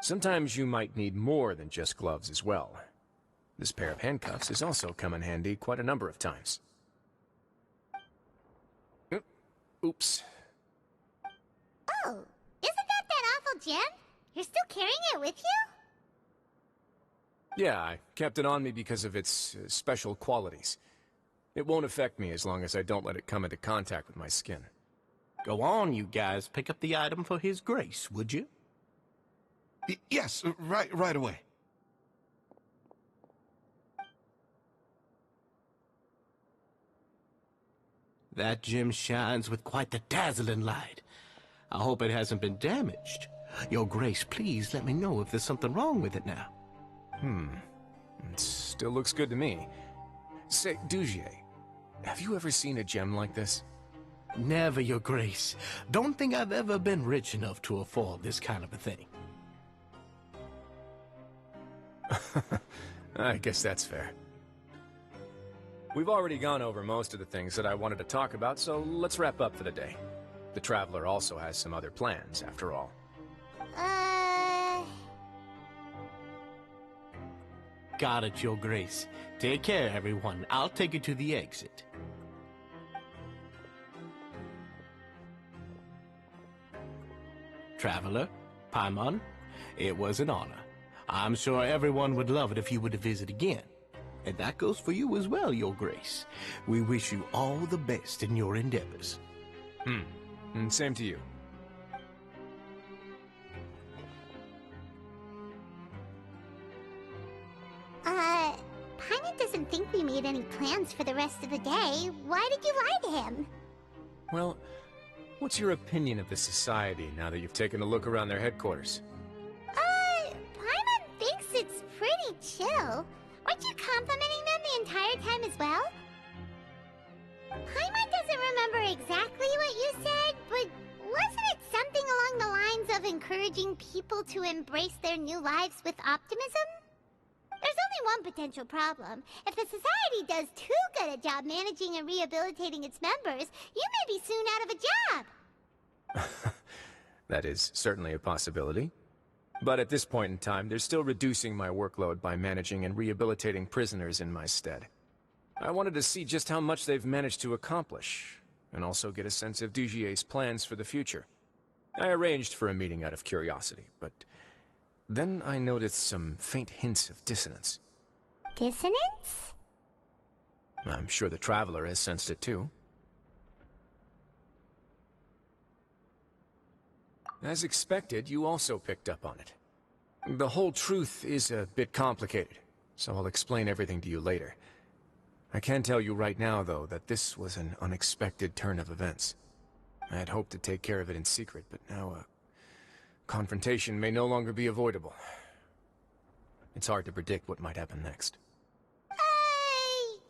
Sometimes you might need more than just gloves as well. This pair of handcuffs has also come in handy quite a number of times. Oops. Oh, isn't that awful gem? You're still carrying it with you? Yeah, I kept it on me because of its special qualities. It won't affect me as long as I don't let it come into contact with my skin. Go on, you guys. Pick up the item for His Grace, would you? Yes, right away. That gem shines with quite the dazzling light. I hope it hasn't been damaged. Your Grace, please let me know if there's something wrong with it now. It still looks good to me. Say, Dugier, have you ever seen a gem like this? Never, Your Grace. Don't think I've ever been rich enough to afford this kind of a thing. I guess that's fair. We've already gone over most of the things that I wanted to talk about, so let's wrap up for the day. The Traveler also has some other plans, after all. Got it, Your Grace. Take care, everyone. I'll take you to the exit. Traveler, Paimon, it was an honor. I'm sure everyone would love it if you were to visit again. And that goes for you as well, Your Grace. We wish you all the best in your endeavors. And same to you. Paimon doesn't think we made any plans for the rest of the day. Why did you lie to him? Well, what's your opinion of the Society now that you've taken a look around their headquarters? Paimon thinks it's pretty chill. Weren't you complimenting them the entire time as well? Paimon doesn't remember exactly what you said, but wasn't it something along the lines of encouraging people to embrace their new lives with optimism? There's only one potential problem. If the Society does too good a job managing and rehabilitating its members, you may be soon out of a job. That is certainly a possibility. But at this point in time, they're still reducing my workload by managing and rehabilitating prisoners in my stead. I wanted to see just how much they've managed to accomplish, and also get a sense of Dugier's plans for the future. I arranged for a meeting out of curiosity, but then I noticed some faint hints of dissonance. Dissonance? I'm sure the Traveler has sensed it too. As expected, you also picked up on it. The whole truth is a bit complicated, so I'll explain everything to you later. I can tell you right now, though, that this was an unexpected turn of events. I had hoped to take care of it in secret, but now a confrontation may no longer be avoidable. It's hard to predict what might happen next.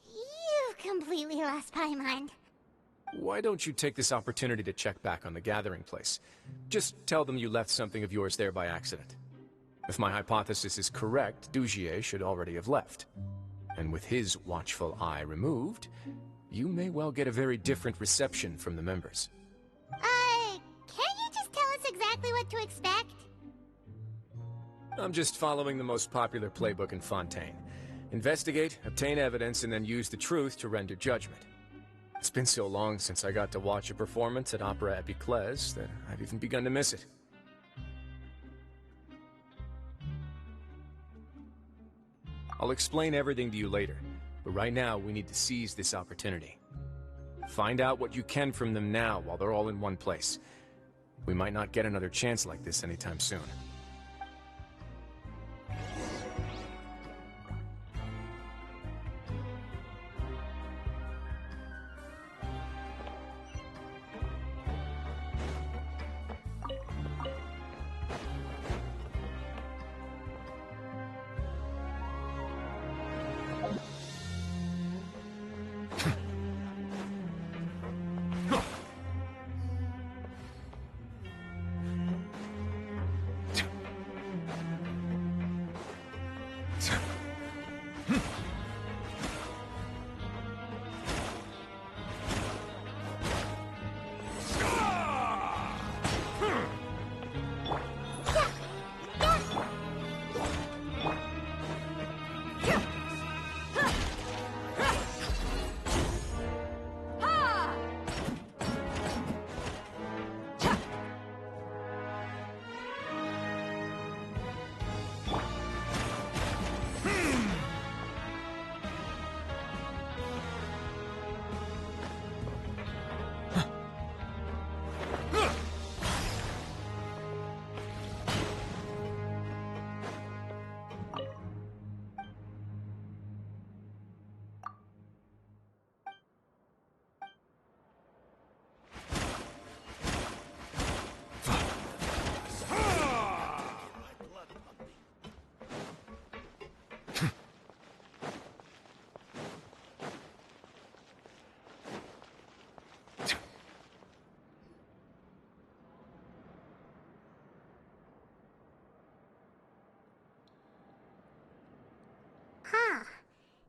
You've completely lost my mind. Why don't you take this opportunity to check back on the gathering place? Just tell them you left something of yours there by accident. If my hypothesis is correct, Dugier should already have left. And with his watchful eye removed, you may well get a very different reception from the members. Can't you just tell us exactly what to expect? I'm just following the most popular playbook in Fontaine. Investigate, obtain evidence, and then use the truth to render judgment. It's been so long since I got to watch a performance at Opera Epiclese that I've even begun to miss it. I'll explain everything to you later, but right now we need to seize this opportunity. Find out what you can from them now while they're all in one place. We might not get another chance like this anytime soon.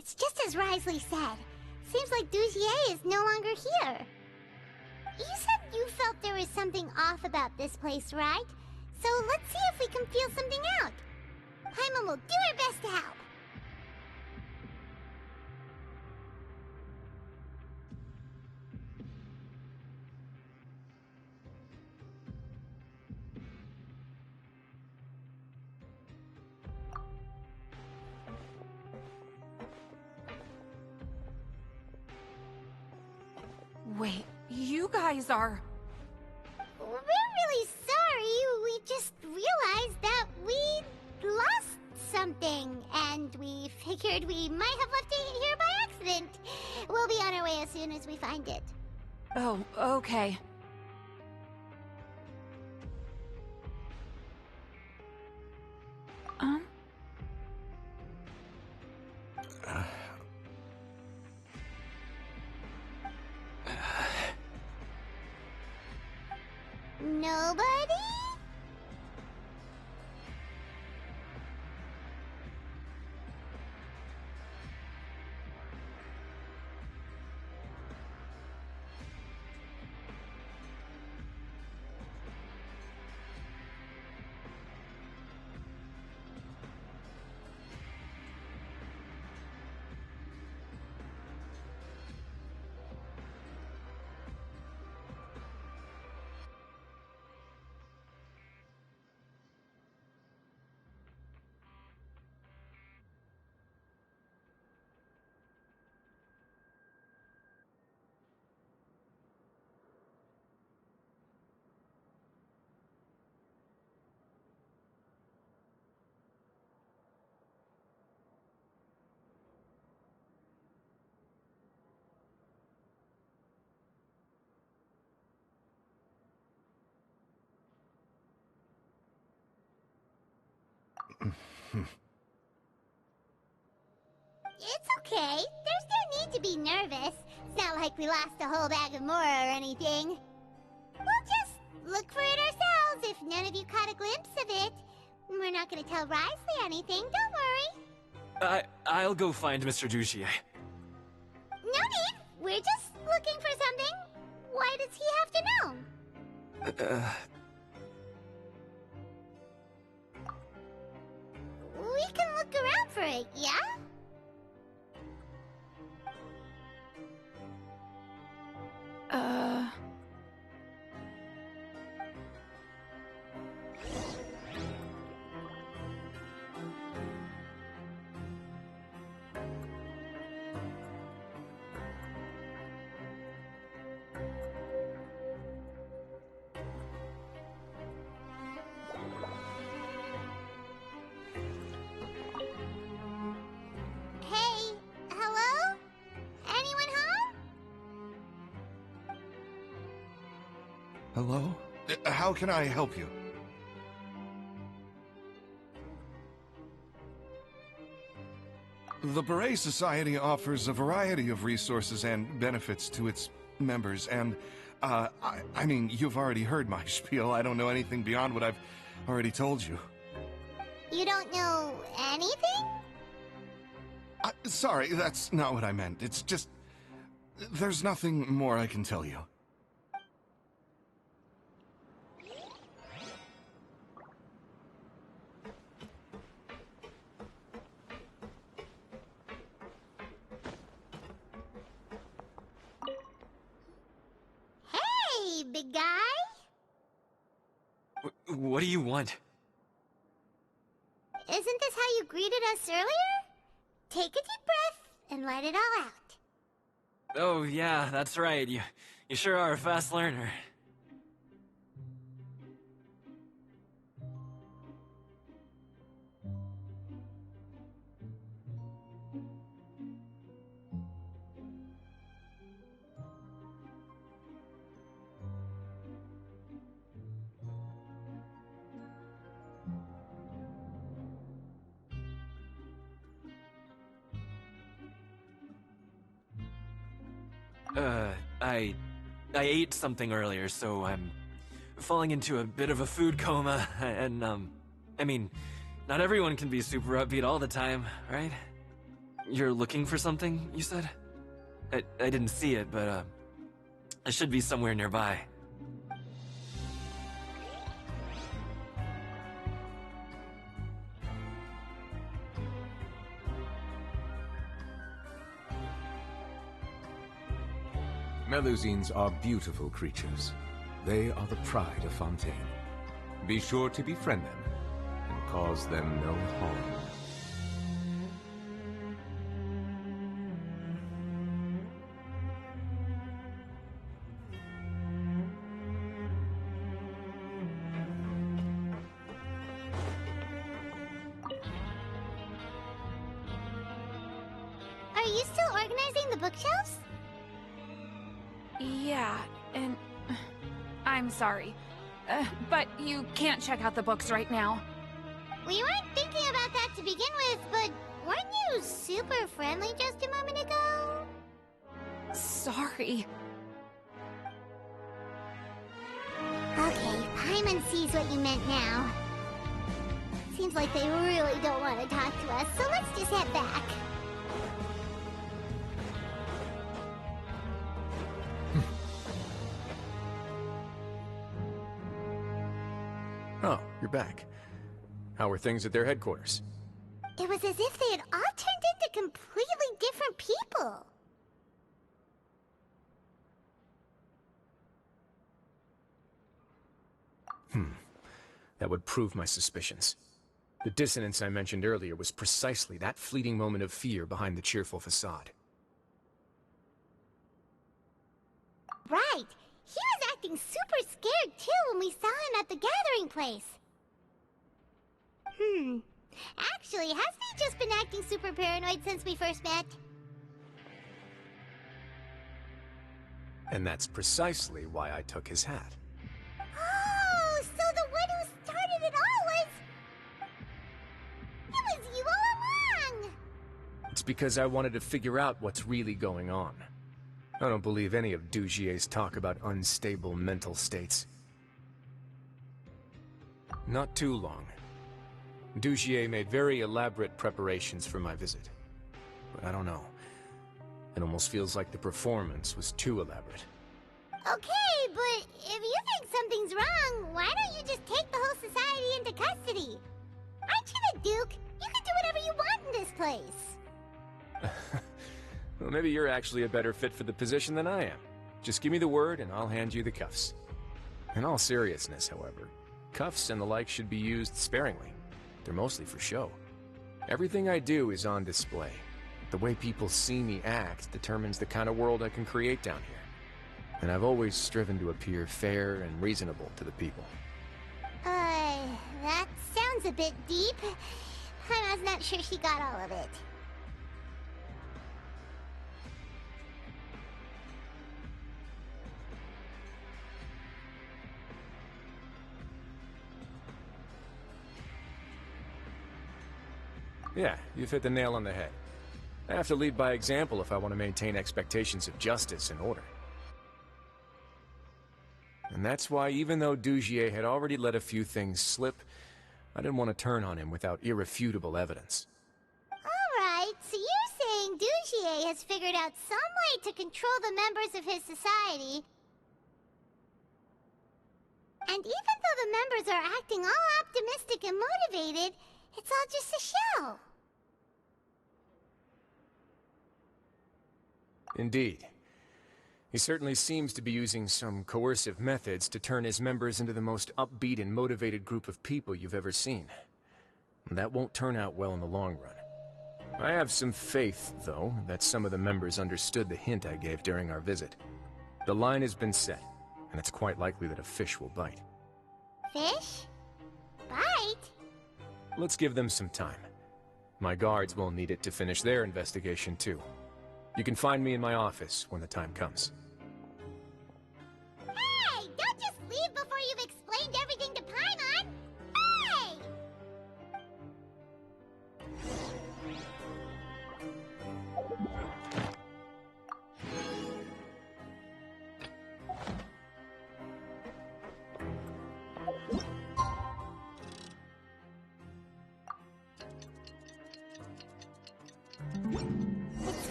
It's just as Wriothesley said. Seems like Dugier is no longer here. You said you felt there was something off about this place, right? So let's see if we can feel something out. Paimon will do her best to help. Wait, you guys are... We're really sorry. We just realized that we lost something, and we figured we might have left it here by accident. We'll be on our way as soon as we find it. Oh, okay. Nobody? It's okay. There's no need to be nervous. It's not like we lost a whole bag of Mora or anything. We'll just look for it ourselves if none of you caught a glimpse of it. We're not gonna tell Wriothesley anything, don't worry. I'll go find Mr. Dugier. No need. We're just looking for something. Why does he have to know? We can look around for it, yeah? Hey, hello? Anyone home? Hello? How can I help you? The Beret Society offers a variety of resources and benefits to its members, and, I mean, you've already heard my spiel. I don't know anything beyond what I've already told you. You don't know anything? Sorry, that's not what I meant. It's just... there's nothing more I can tell you. Hey, big guy? What do you want? Isn't this how you greeted us earlier? Take a deep breath and let it all out. Oh, yeah, that's right. You sure are a fast learner. I ate something earlier, so I'm falling into a bit of a food coma, and, I mean, not everyone can be super upbeat all the time, right? You're looking for something, you said? I didn't see it, but, it should be somewhere nearby. Melusines are beautiful creatures. They are the pride of Fontaine. Be sure to befriend them and cause them no harm. Are you still organizing the bookshelves? Yeah, and I'm sorry. But you can't check out the books right now. We weren't thinking about that to begin with, but weren't you super friendly just a moment ago? Sorry. Okay, Paimon sees what you meant now. Seems like they really don't want to talk to us, so let's just head back. Oh, you're back. How are things at their headquarters? It was as if they had all turned into completely different people. That would prove my suspicions. The dissonance I mentioned earlier was precisely that fleeting moment of fear behind the cheerful facade. Right. He was acting super scared too when we saw him at the gathering place. Actually, hasn't he just been acting super paranoid since we first met? And that's precisely why I took his hat. Oh, so the one who started it all was... It was you all along! It's because I wanted to figure out what's really going on. I don't believe any of Dugier's talk about unstable mental states. Not too long. Dugier made very elaborate preparations for my visit. But I don't know. It almost feels like the performance was too elaborate. Okay, but if you think something's wrong, why don't you just take the whole society into custody? Aren't you the Duke? You can do whatever you want in this place. Well, maybe you're actually a better fit for the position than I am. Just give me the word and I'll hand you the cuffs. In all seriousness, however, cuffs and the like should be used sparingly. They're mostly for show. Everything I do is on display. The way people see me act determines the kind of world I can create down here. And I've always striven to appear fair and reasonable to the people. That sounds a bit deep. I was not sure she got all of it. Yeah, you've hit the nail on the head. I have to lead by example if I want to maintain expectations of justice and order. And that's why, even though Dugier had already let a few things slip, I didn't want to turn on him without irrefutable evidence. Alright, so you're saying Dugier has figured out some way to control the members of his society. And even though the members are acting all optimistic and motivated, it's all just a show. Indeed. He certainly seems to be using some coercive methods to turn his members into the most upbeat and motivated group of people you've ever seen. That won't turn out well in the long run. I have some faith, though, that some of the members understood the hint I gave during our visit. The line has been set, and it's quite likely that a fish will bite. Fish? Bite? Let's give them some time. My guards will need it to finish their investigation, too. You can find me in my office when the time comes. Hey! Don't just leave before you've explained everything to Paimon! Hey!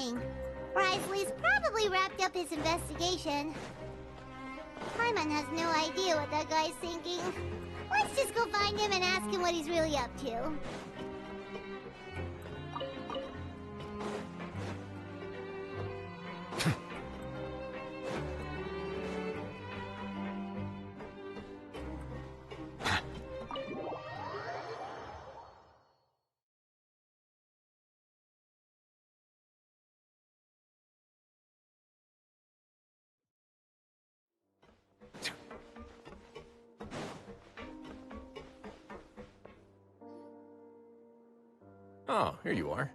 morning. Wriothesley's probably wrapped up his investigation. Paimon has no idea what that guy's thinking. Let's just go find him and ask him what he's really up to. Oh, here you are.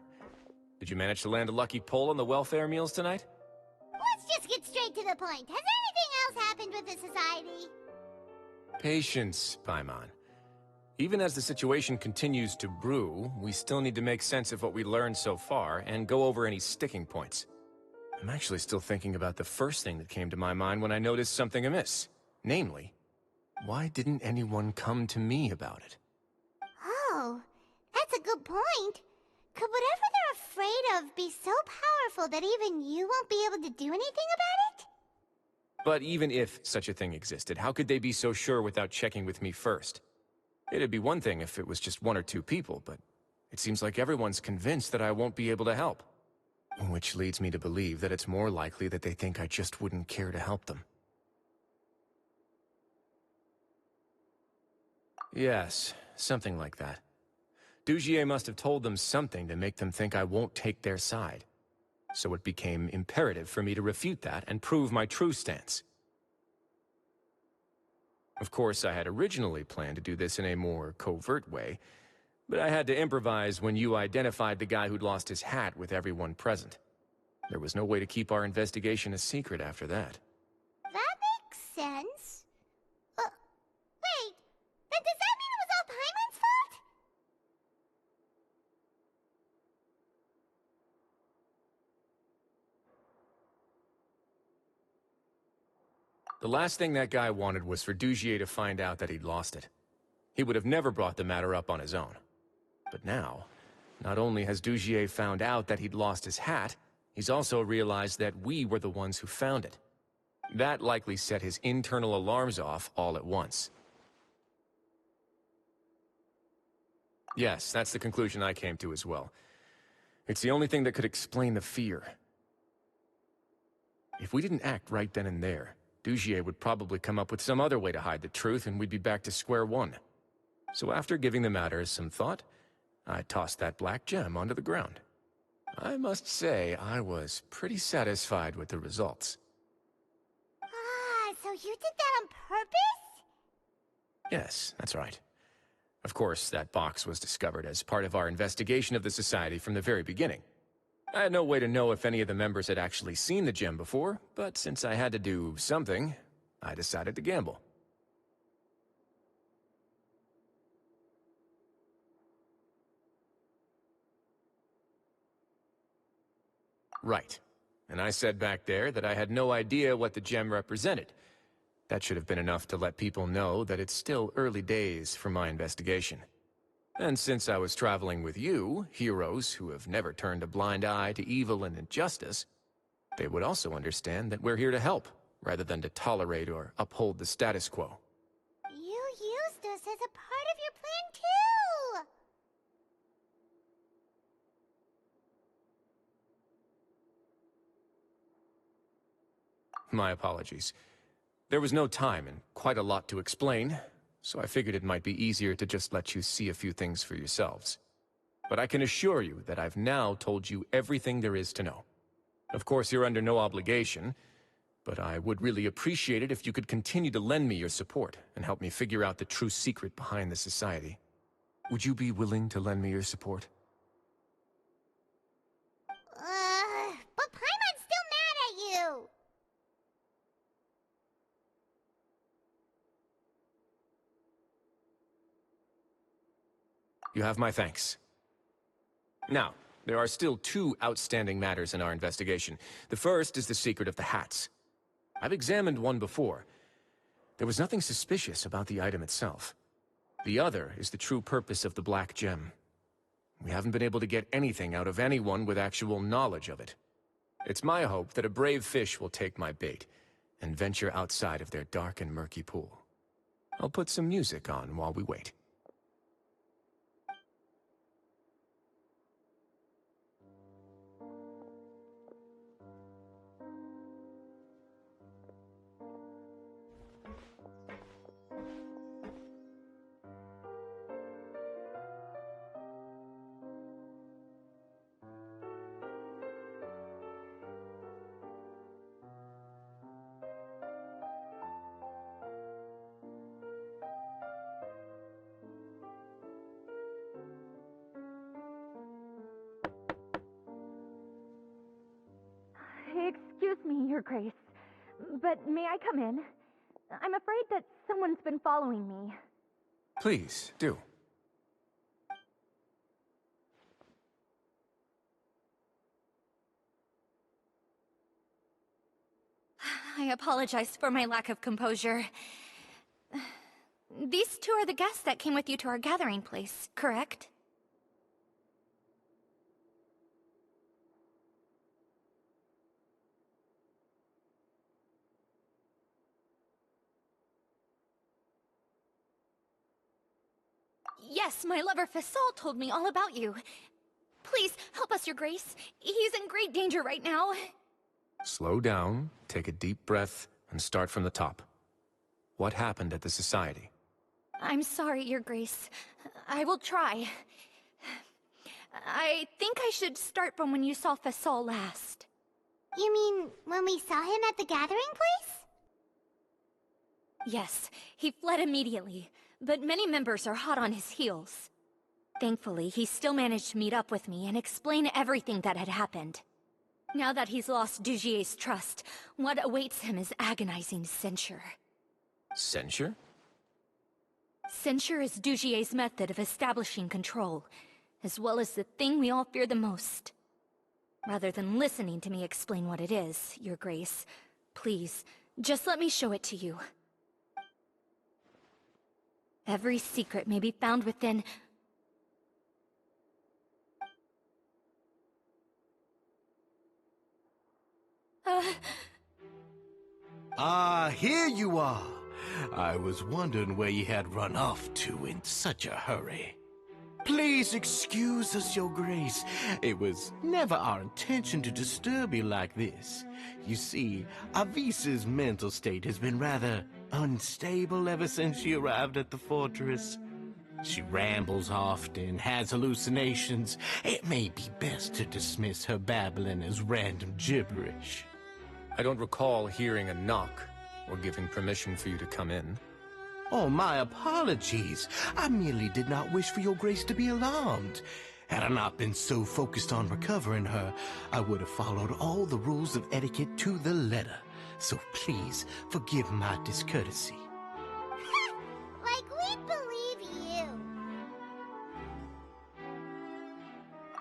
Did you manage to land a lucky pull on the welfare meals tonight? Let's just get straight to the point. Has anything else happened with the society? Patience, Paimon. Even as the situation continues to brew, we still need to make sense of what we learned so far and go over any sticking points. I'm actually still thinking about the first thing that came to my mind when I noticed something amiss. Namely, why didn't anyone come to me about it? Oh, that's a good point. Could whatever they're afraid of be so powerful that even you won't be able to do anything about it? But even if such a thing existed, how could they be so sure without checking with me first? It'd be one thing if it was just one or two people, but it seems like everyone's convinced that I won't be able to help. Which leads me to believe that it's more likely that they think I just wouldn't care to help them. Yes, something like that. Dugier must have told them something to make them think I won't take their side. So it became imperative for me to refute that and prove my true stance. Of course, I had originally planned to do this in a more covert way, but I had to improvise when you identified the guy who'd lost his hat with everyone present. There was no way to keep our investigation a secret after that. That makes sense. Wait, then does that mean it was all Paimon's fault? The last thing that guy wanted was for Dugier to find out that he'd lost it. He would have never brought the matter up on his own. But now, not only has Dugier found out that he'd lost his hat, he's also realized that we were the ones who found it. That likely set his internal alarms off all at once. Yes, that's the conclusion I came to as well. It's the only thing that could explain the fear. If we didn't act right then and there, Dugier would probably come up with some other way to hide the truth, and we'd be back to square one. So after giving the matter some thought, I tossed that black gem onto the ground. I must say, I was pretty satisfied with the results. Ah, so you did that on purpose? Yes, that's right. Of course, that box was discovered as part of our investigation of the Society from the very beginning. I had no way to know if any of the members had actually seen the gem before, but since I had to do something, I decided to gamble. Right. And I said back there that I had no idea what the gem represented. That should have been enough to let people know that it's still early days for my investigation. And since I was traveling with you, heroes who have never turned a blind eye to evil and injustice, they would also understand that we're here to help, rather than to tolerate or uphold the status quo. You used us as a part of your plan too! My apologies. There was no time and quite a lot to explain, so I figured it might be easier to just let you see a few things for yourselves. But I can assure you that I've now told you everything there is to know. Of course, you're under no obligation, but I would really appreciate it if you could continue to lend me your support and help me figure out the true secret behind the Society. Would you be willing to lend me your support? But Paimon's still mad at you! You have my thanks. Now, there are still two outstanding matters in our investigation. The first is the secret of the hats. I've examined one before. There was nothing suspicious about the item itself. The other is the true purpose of the black gem. We haven't been able to get anything out of anyone with actual knowledge of it. It's my hope that a brave fish will take my bait and venture outside of their dark and murky pool. I'll put some music on while we wait. Excuse me, Your Grace, but may I come in? I'm afraid that someone's been following me. Please, do. I apologize for my lack of composure. These two are the guests that came with you to our gathering place, correct? Yes, my lover Fasol told me all about you. Please, help us, Your Grace. He's in great danger right now. Slow down, take a deep breath, and start from the top. What happened at the Society? I'm sorry, Your Grace. I will try. I think I should start from when you saw Fasol last. You mean when we saw him at the gathering place? Yes, he fled immediately, but many members are hot on his heels. Thankfully, he still managed to meet up with me and explain everything that had happened. Now that he's lost Dugier's trust, what awaits him is agonizing censure. Censure? Censure is Dugier's method of establishing control, as well as the thing we all fear the most. Rather than listening to me explain what it is, Your Grace, please, just let me show it to you. Every secret may be found within... Here you are. I was wondering where you had run off to in such a hurry. Please excuse us, Your Grace. It was never our intention to disturb you like this. You see, Avisa's mental state has been rather unstable ever since she arrived at the fortress. She rambles often, has hallucinations. It may be best to dismiss her babbling as random gibberish. I don't recall hearing a knock or giving permission for you to come in. Oh, my apologies. I merely did not wish for Your Grace to be alarmed. Had I not been so focused on recovering her, I would have followed all the rules of etiquette to the letter. So please, forgive my discourtesy. Like we'd believe you.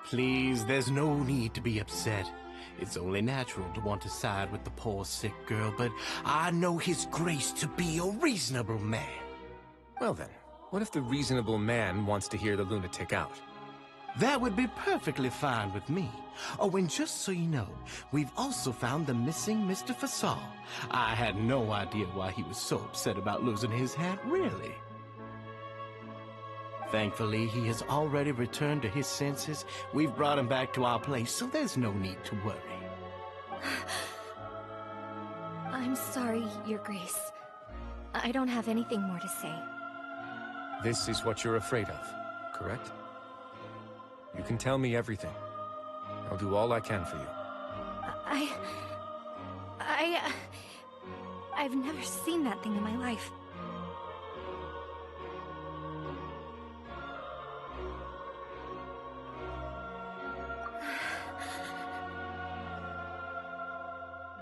Please, there's no need to be upset. It's only natural to want to side with the poor sick girl, but I know His Grace to be a reasonable man. Well then, what if the reasonable man wants to hear the lunatic out? That would be perfectly fine with me. Oh, and just so you know, we've also found the missing Mr. Fasol. I had no idea why he was so upset about losing his hat, really. Thankfully, he has already returned to his senses. We've brought him back to our place, so there's no need to worry. I'm sorry, Your Grace. I don't have anything more to say. This is what you're afraid of, correct? You can tell me everything. I'll do all I can for you. I've never seen that thing in my life.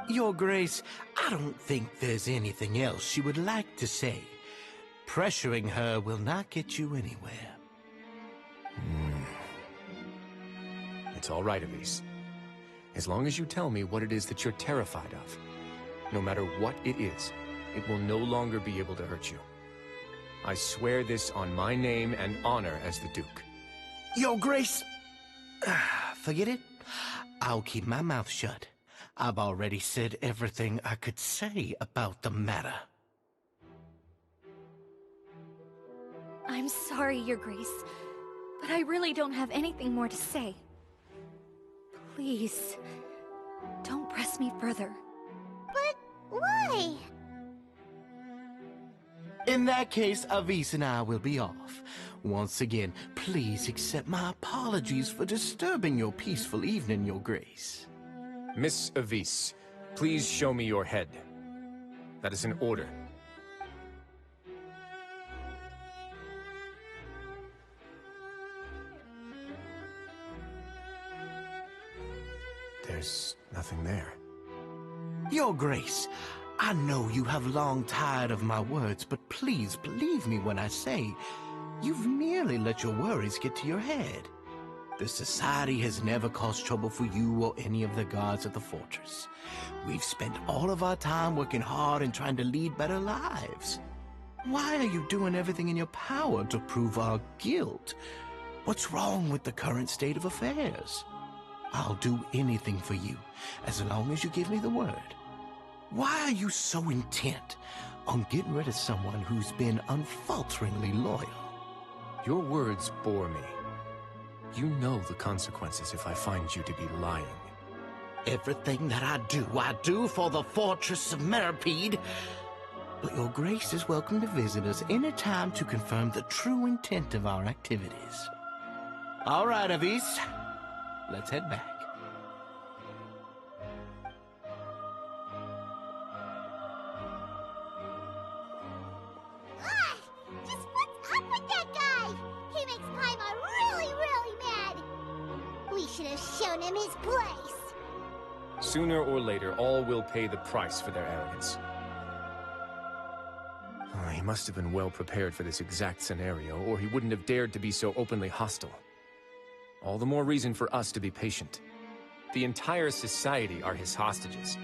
Your Grace, I don't think there's anything else she would like to say. Pressuring her will not get you anywhere. It's all right, Elise. As long as you tell me what it is that you're terrified of, no matter what it is, it will no longer be able to hurt you. I swear this on my name and honor as the Duke. Your Grace, forget it. I'll keep my mouth shut. I've already said everything I could say about the matter. I'm sorry, Your Grace, but I really don't have anything more to say. Please, don't press me further. But why? In that case, Avis and I will be off. Once again, please accept my apologies for disturbing your peaceful evening, Your Grace. Miss Avis, please show me your head. That is an order. There's nothing there. Your Grace, I know you have long tired of my words, but please believe me when I say you've merely let your worries get to your head. The Society has never caused trouble for you or any of the guards at the fortress. We've spent all of our time working hard and trying to lead better lives. Why are you doing everything in your power to prove our guilt? What's wrong with the current state of affairs? I'll do anything for you, as long as you give me the word. Why are you so intent on getting rid of someone who's been unfalteringly loyal? Your words bore me. You know the consequences if I find you to be lying. Everything that I do for the Fortress of Meripede. But Your Grace is welcome to visit us any time to confirm the true intent of our activities. All right, Avis. Let's head back. Just what's up with that guy? He makes Paimon really, really mad. We should have shown him his place. Sooner or later, all will pay the price for their arrogance. Oh, he must have been well prepared for this exact scenario, or he wouldn't have dared to be so openly hostile. All the more reason for us to be patient. The entire society are his hostages.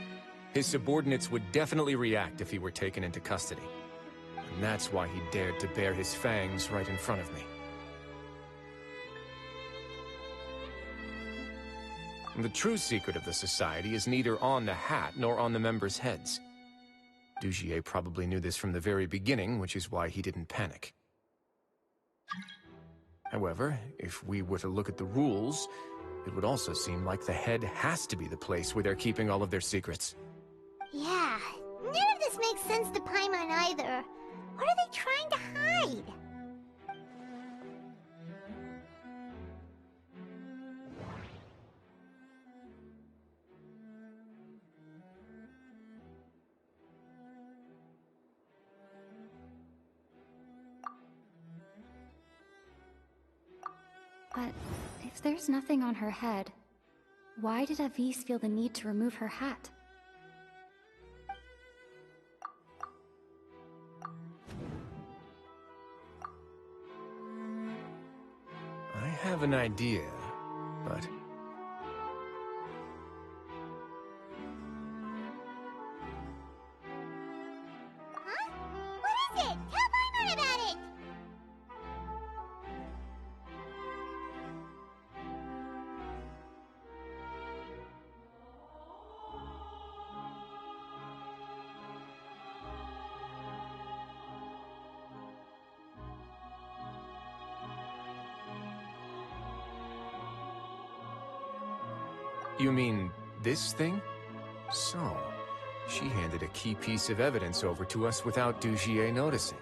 His subordinates would definitely react if he were taken into custody. And that's why he dared to bare his fangs right in front of me. The true secret of the society is neither on the hat nor on the members' heads. Dugier probably knew this from the very beginning, which is why he didn't panic. However, if we were to look at the rules, it would also seem like the head has to be the place where they're keeping all of their secrets. Yeah, none of this makes sense to Paimon either. What are they trying to hide? But if there's nothing on her head, why did Avis feel the need to remove her hat? I have an idea, but... Huh? What is it? Tell Paimon about it! You mean this thing? So, she handed a key piece of evidence over to us without Dugier noticing.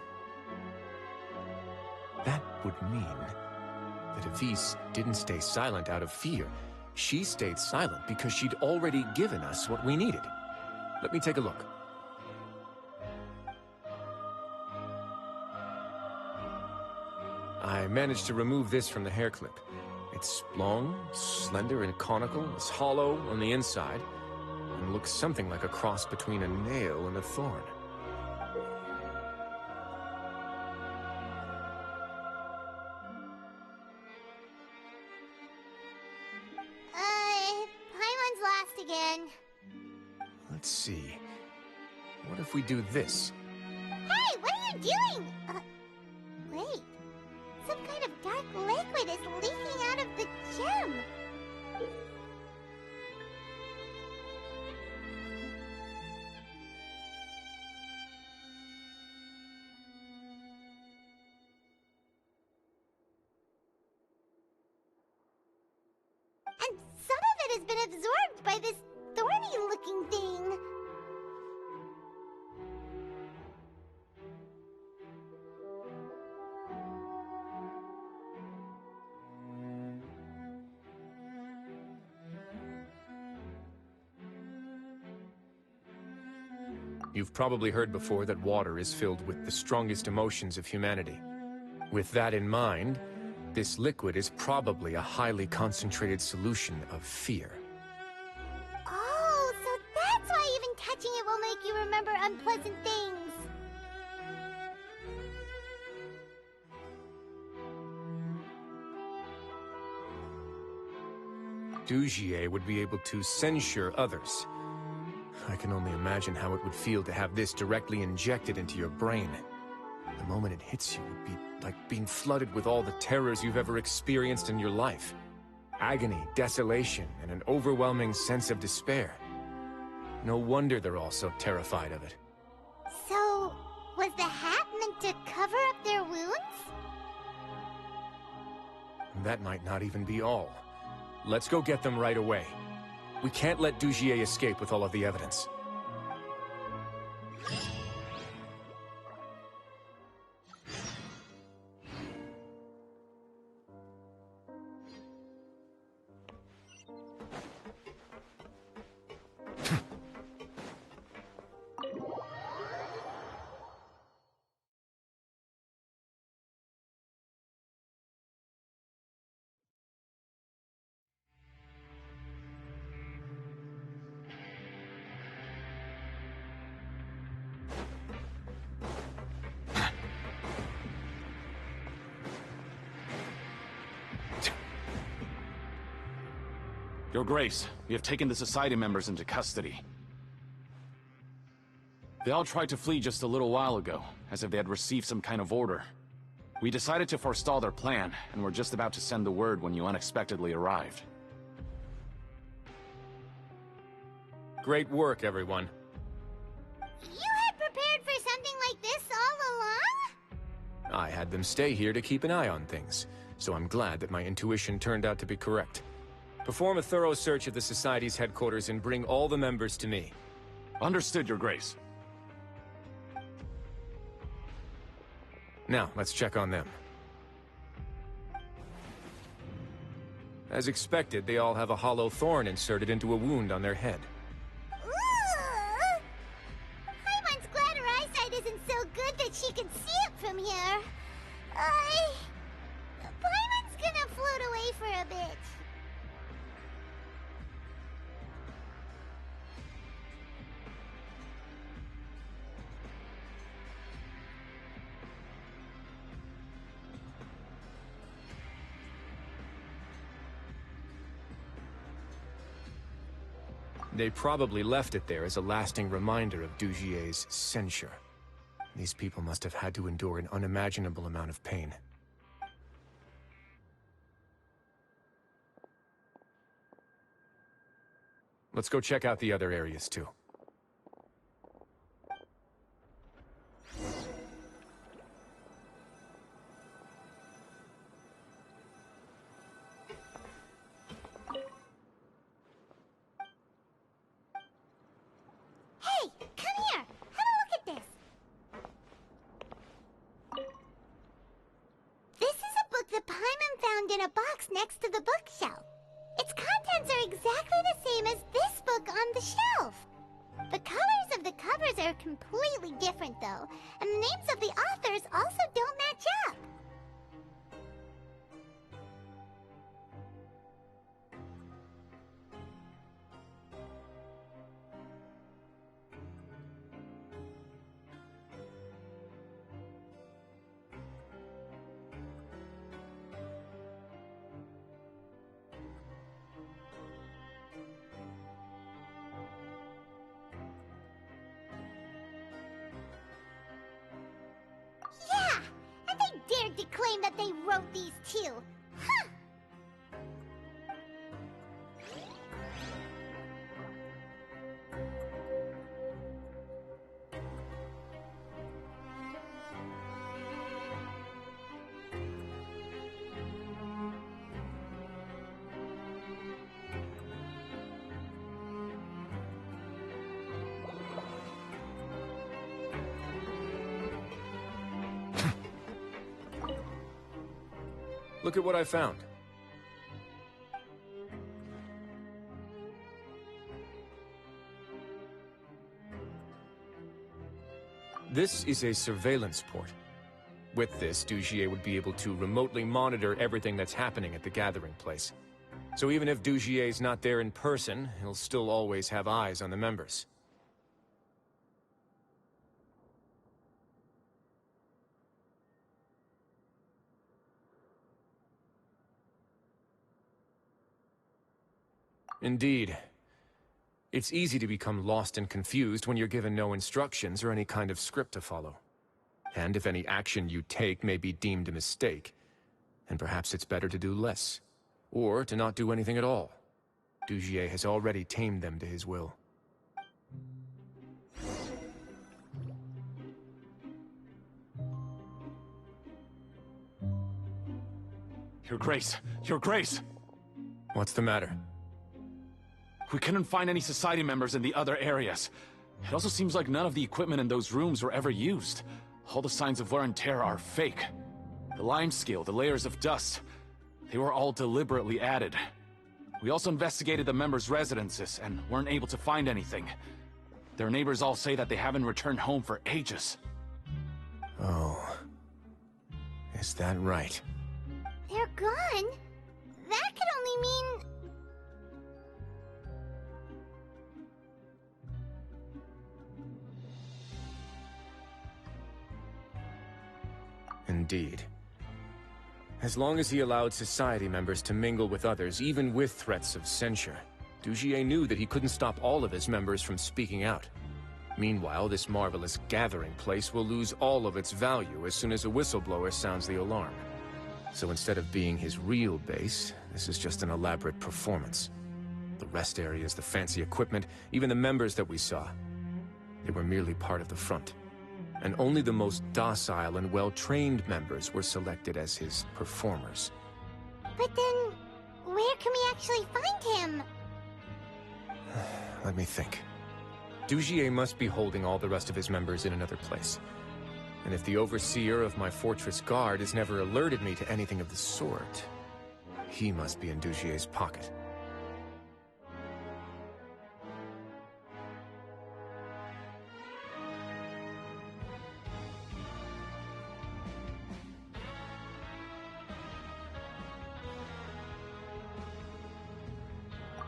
That would mean that Avis didn't stay silent out of fear. She stayed silent because she'd already given us what we needed. Let me take a look. I managed to remove this from the hair clip. It's long, slender, and conical. It's hollow on the inside, and looks something like a cross between a nail and a thorn. Paimon's lost again. Let's see. What if we do this? Hey, what are you doing? Wait. Some kind of dark liquid is leaking out of the gem. absorbed by this thorny-looking thing. You've probably heard before that water is filled with the strongest emotions of humanity. With that in mind, this liquid is probably a highly concentrated solution of fear. Oh, so that's why even touching it will make you remember unpleasant things. Dugier would be able to censure others. I can only imagine how it would feel to have this directly injected into your brain. The moment it hits you would be like being flooded with all the terrors you've ever experienced in your life. Agony, desolation, and an overwhelming sense of despair. No wonder they're all so terrified of it. So, was the hat meant to cover up their wounds? That might not even be all. Let's go get them right away. We can't let Dugier escape with all of the evidence. Your Grace, we have taken the Society members into custody. They all tried to flee just a little while ago, as if they had received some kind of order. We decided to forestall their plan, and were just about to send the word when you unexpectedly arrived. Great work, everyone. You had prepared for something like this all along? I had them stay here to keep an eye on things, so I'm glad that my intuition turned out to be correct. Perform a thorough search of the Society's headquarters and bring all the members to me. Understood, Your Grace. Now, let's check on them. As expected, they all have a hollow thorn inserted into a wound on their head. Ooh! Paimon's glad her eyesight isn't so good that she can see it from here. Paimon's gonna float away for a bit. They probably left it there as a lasting reminder of Dugier's censure. These people must have had to endure an unimaginable amount of pain. Let's go check out the other areas too. Hey, come here! Have a look at this! This is a book that Paimon found in a box next to the bookshelf. Its contents are exactly the same as this book on the shelf. The colors of the covers are completely different, though, and the names of the authors also don't match up. Yeah, and they dared to claim that they wrote these too. Huh! Look at what I found. This is a surveillance port. With this, Dugier would be able to remotely monitor everything that's happening at the gathering place. So even if Dugier's not there in person, he'll still always have eyes on the members. Indeed. It's easy to become lost and confused when you're given no instructions or any kind of script to follow. And if any action you take may be deemed a mistake, then perhaps it's better to do less. Or to not do anything at all. Dugier has already tamed them to his will. Your Grace! Your Grace! What's the matter? We couldn't find any Society members in the other areas. It also seems like none of the equipment in those rooms were ever used. All the signs of wear and tear are fake. The lime scale, the layers of dust, they were all deliberately added. We also investigated the members' residences and weren't able to find anything. Their neighbors all say that they haven't returned home for ages. Oh. Is that right? They're gone? That could only mean... Indeed. As long as he allowed Society members to mingle with others, even with threats of censure, Dugier knew that he couldn't stop all of his members from speaking out. Meanwhile, this marvelous gathering place will lose all of its value as soon as a whistleblower sounds the alarm. So instead of being his real base, this is just an elaborate performance. The rest areas, the fancy equipment, even the members that we saw, they were merely part of the front. And only the most docile and well-trained members were selected as his performers. But then, where can we actually find him? Let me think. Dugier must be holding all the rest of his members in another place. And if the overseer of my fortress guard has never alerted me to anything of the sort, he must be in Dugier's pocket.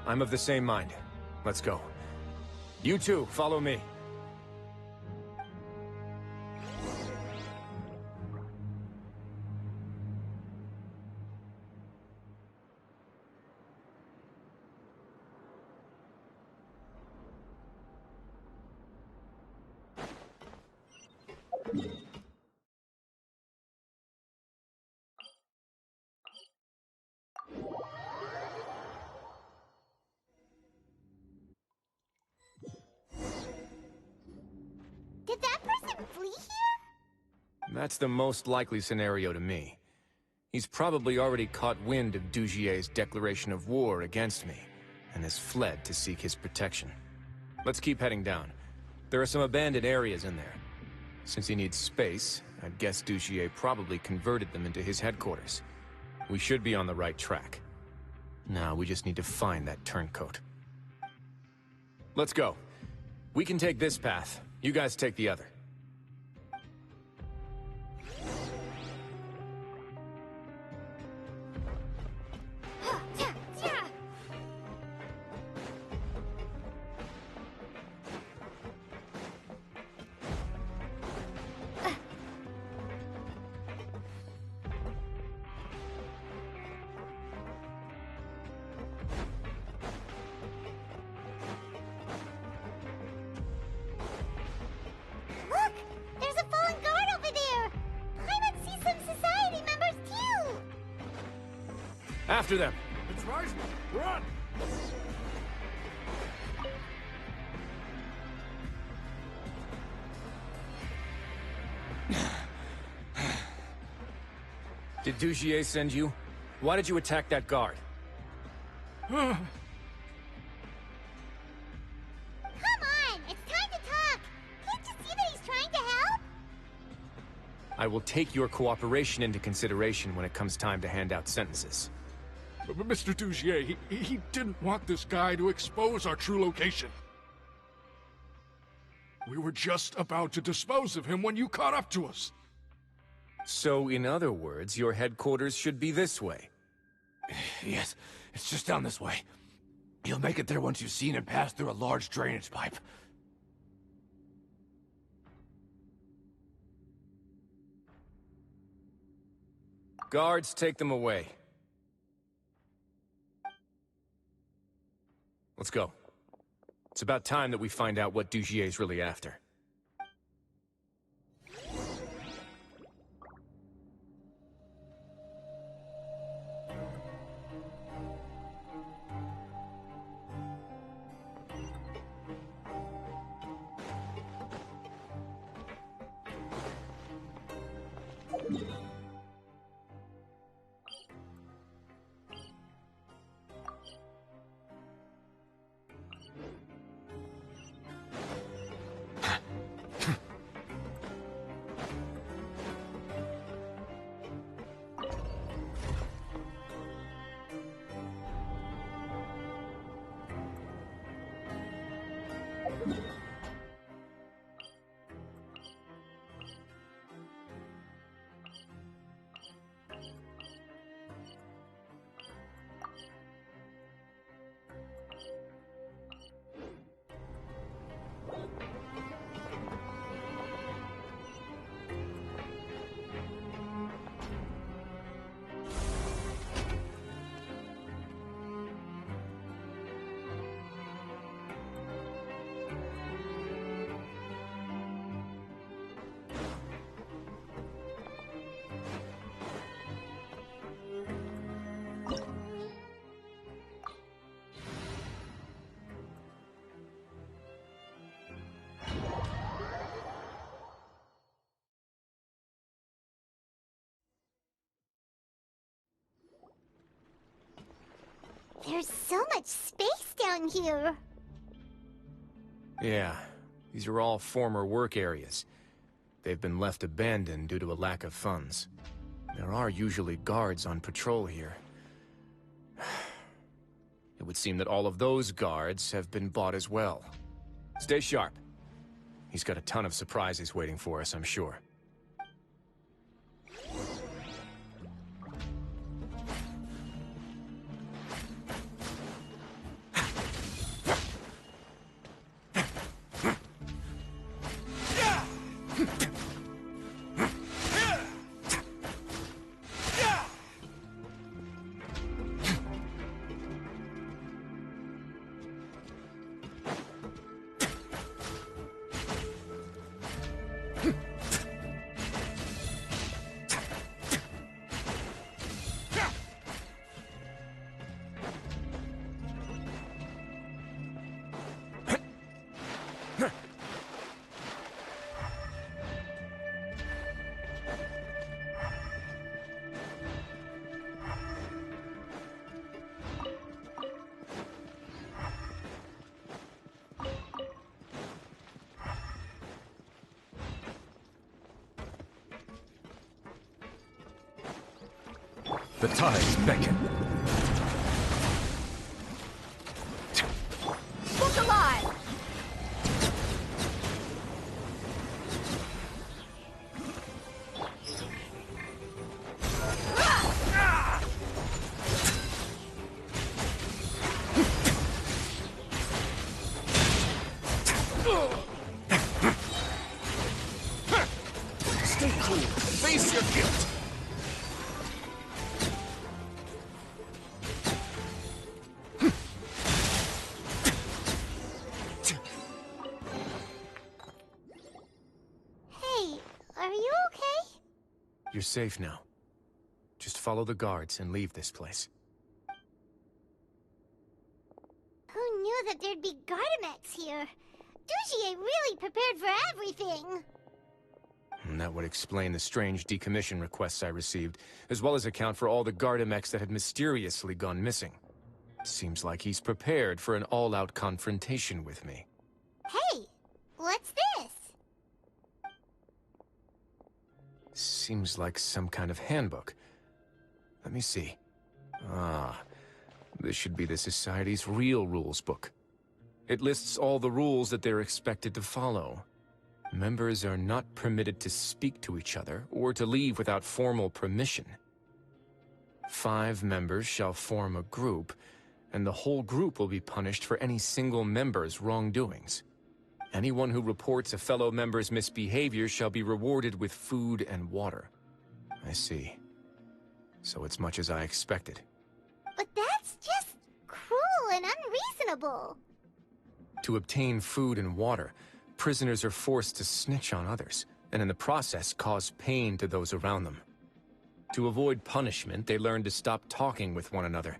I'm of the same mind. Let's go. You two, follow me. Did that person flee here? That's the most likely scenario to me. He's probably already caught wind of Dugier's declaration of war against me, and has fled to seek his protection. Let's keep heading down. There are some abandoned areas in there. Since he needs space, I'd guess Dugier probably converted them into his headquarters. We should be on the right track. Now we just need to find that turncoat. Let's go. We can take this path. You guys take the other. Look! There's a fallen guard over there! I would see some Society members too! After them! It's right! Run! Did Dugier send you? Why did you attack that guard? Come on! It's time to talk! Can't you see that he's trying to help? I will take your cooperation into consideration when it comes time to hand out sentences. But Mr. Dugier, he didn't want this guy to expose our true location. We were just about to dispose of him when you caught up to us. So, in other words, your headquarters should be this way. Yes, it's just down this way. You'll make it there once you've seen him pass through a large drainage pipe. Guards, take them away. Let's go. It's about time that we find out what Dugier's really after. There's so much space down here. Yeah, these are all former work areas. They've been left abandoned due to a lack of funds. There are usually guards on patrol here. It would seem that all of those guards have been bought as well. Stay sharp. He's got a ton of surprises waiting for us, I'm sure. The tides beckon. Look alive! Stay cool. Face your guilt. You're safe now. Just follow the guards and leave this place. Who knew that there'd be Gardamex here? Dugier really prepared for everything! And that would explain the strange decommission requests I received, as well as account for all the Gardamex that had mysteriously gone missing. Seems like he's prepared for an all-out confrontation with me. Hey! What's this? Seems like some kind of handbook. Let me see. Ah, this should be the Society's real rules book. It lists all the rules that they're expected to follow. Members are not permitted to speak to each other or to leave without formal permission. 5 members shall form a group, and the whole group will be punished for any single member's wrongdoings. Anyone who reports a fellow member's misbehavior shall be rewarded with food and water. I see. So it's much as I expected. But that's just cruel and unreasonable. To obtain food and water, prisoners are forced to snitch on others, and in the process cause pain to those around them. To avoid punishment, they learn to stop talking with one another.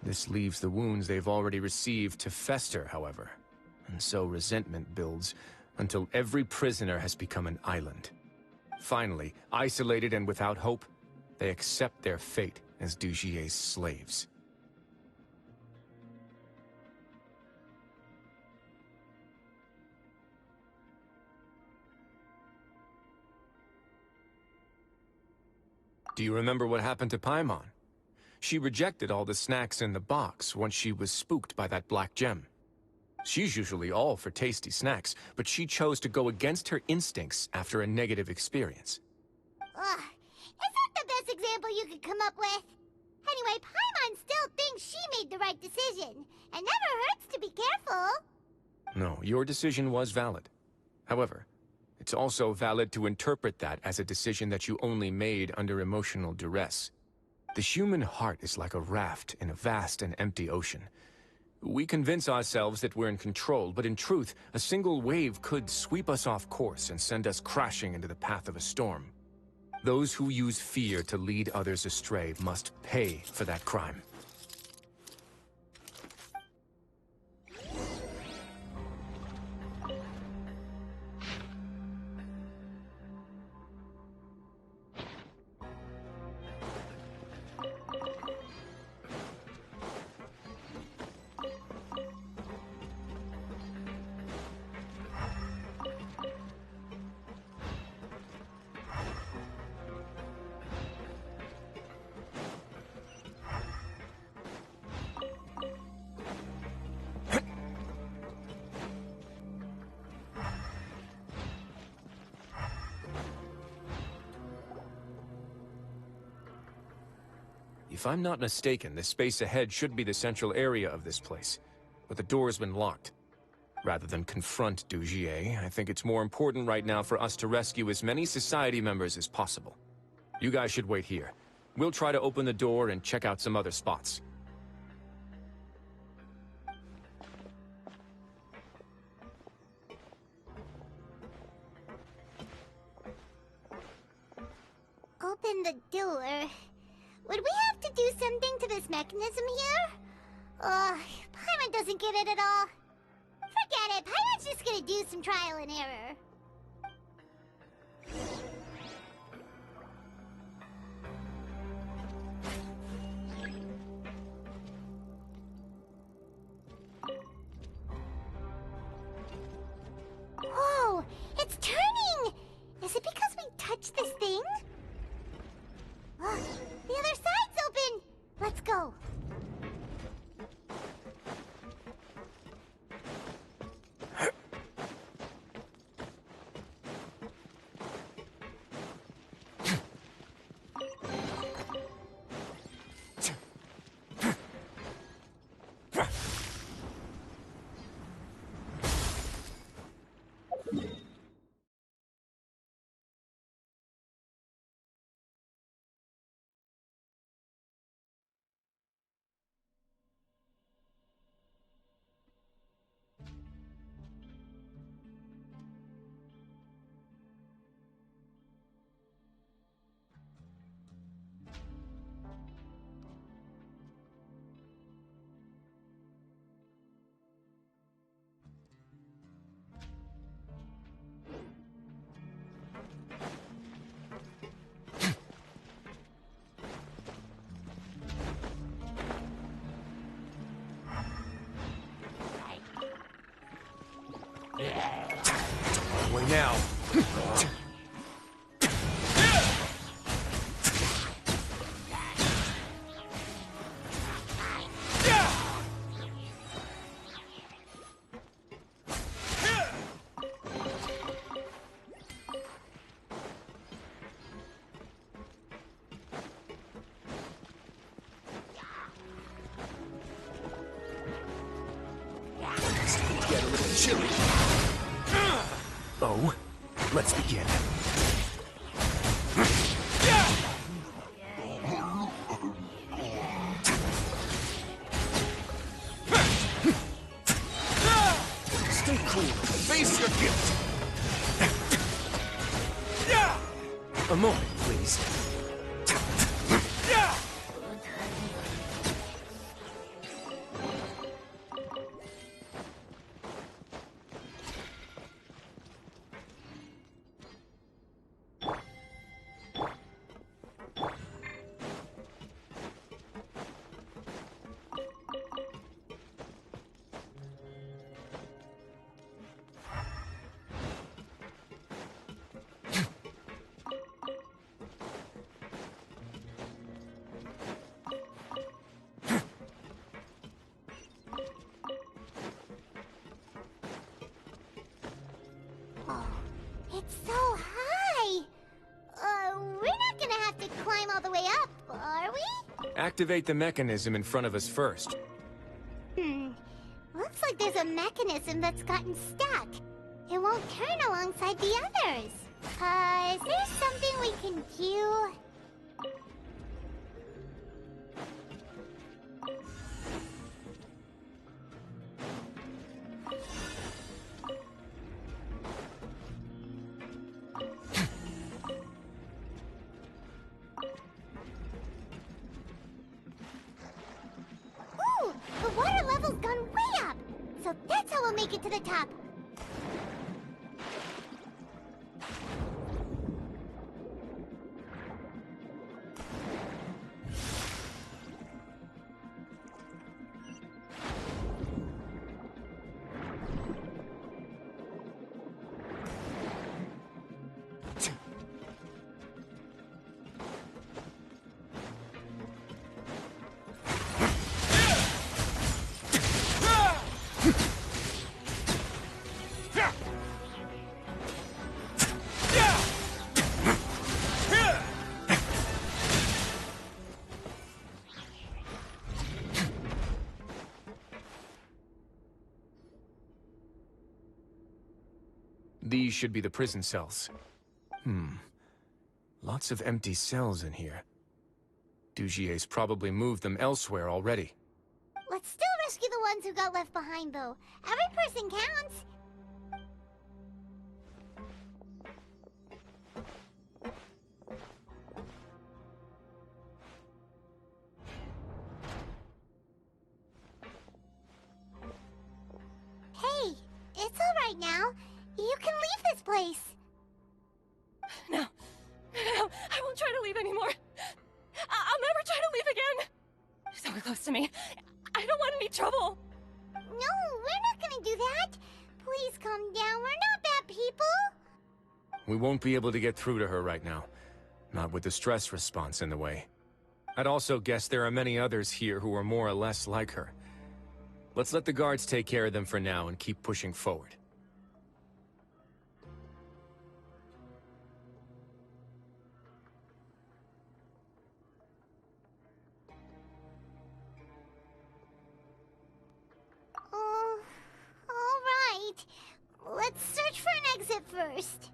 This leaves the wounds they've already received to fester, however. And so resentment builds until every prisoner has become an island. Finally, isolated and without hope, they accept their fate as Dugier's slaves. Do you remember what happened to Paimon? She rejected all the snacks in the box once she was spooked by that black gem. She's usually all for tasty snacks, but she chose to go against her instincts after a negative experience. Ugh, is that the best example you could come up with? Anyway, Paimon still thinks she made the right decision. It never hurts to be careful. No, your decision was valid. However, it's also valid to interpret that as a decision that you only made under emotional duress. The human heart is like a raft in a vast and empty ocean. We convince ourselves that we're in control, but in truth, a single wave could sweep us off course and send us crashing into the path of a storm. Those who use fear to lead others astray must pay for that crime. If I'm not mistaken, the space ahead should be the central area of this place, but the door's been locked. Rather than confront Dugier, I think it's more important right now for us to rescue as many Society members as possible. You guys should wait here. We'll try to open the door and check out some other spots. Open the door. Would we have to do something to this mechanism here? Paimon doesn't get it at all. Forget it, Paimon's just gonna do some trial and error. Whoa, it's turning! Is it because we touched this thing? The other side's open! Let's go. Way now. chilly. Oh, let's begin. Stay cool. Face your guilt. A moment, please. It's so high! We're not gonna have to climb all the way up, are we? Activate the mechanism in front of us first. Looks like there's a mechanism that's gotten stuck. It won't turn alongside the others. Is there something we can do? Ooh, the water level's gone way up. So that's how we'll make it to the top. These should be the prison cells. Lots of empty cells in here. Dugier's probably moved them elsewhere already. Let's still rescue the ones who got left behind, though. Every person counts. Hey, it's all right now. You can leave this place. No. No, I won't try to leave anymore. I'll never try to leave again. Someone close to me. I don't want any trouble. No, we're not gonna do that. Please calm down. We're not bad people. We won't be able to get through to her right now. Not with the stress response in the way. I'd also guess there are many others here who are more or less like her. Let's let the guards take care of them for now and keep pushing forward. All right. Let's search for an exit first.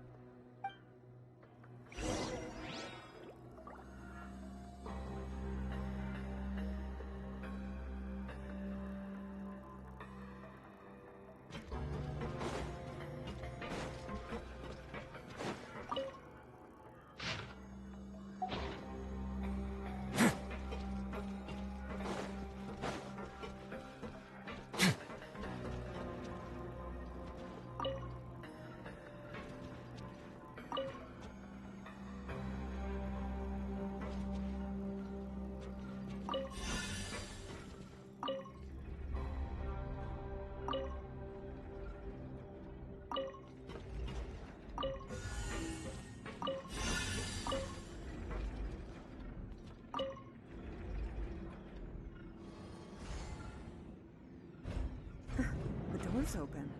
The door's open.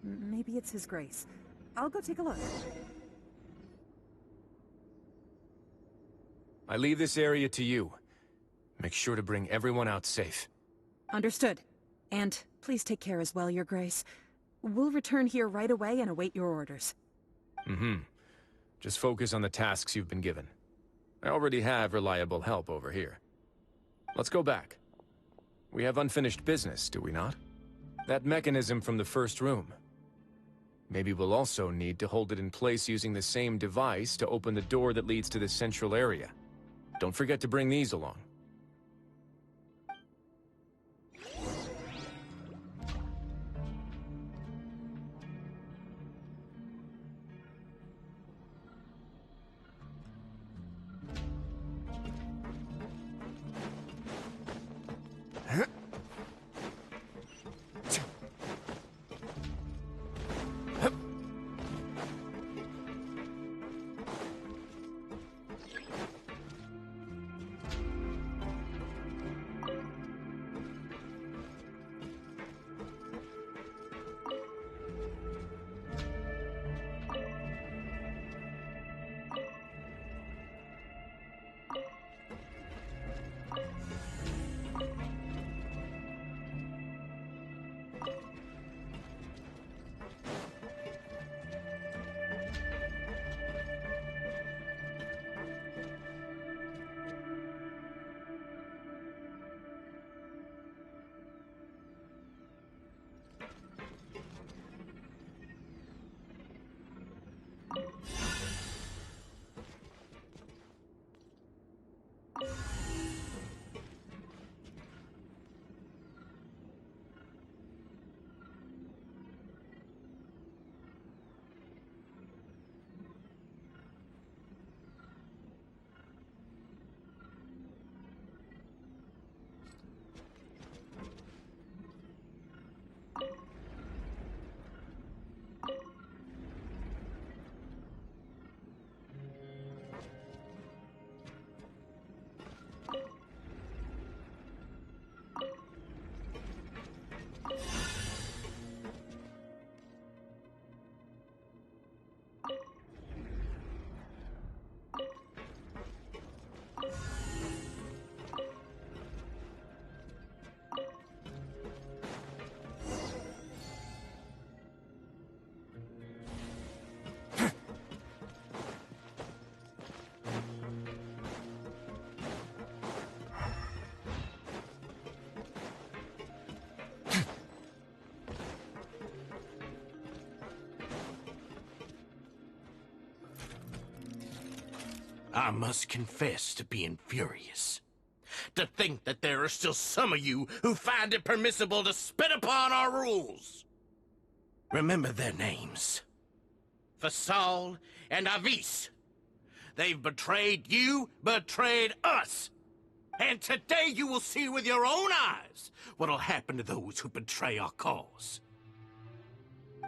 Maybe it's His Grace. I'll go take a look. I leave this area to you. Make sure to bring everyone out safe. Understood. And please take care as well, Your Grace. We'll return here right away and await your orders. Just focus on the tasks you've been given. I already have reliable help over here. Let's go back. We have unfinished business, do we not? That mechanism from the first room. Maybe we'll also need to hold it in place using the same device to open the door that leads to the central area. Don't forget to bring these along. I must confess to being furious. To think that there are still some of you who find it permissible to spit upon our rules. Remember their names. Fasal and Avis. They've betrayed you, betrayed us. And today you will see with your own eyes what'll happen to those who betray our cause.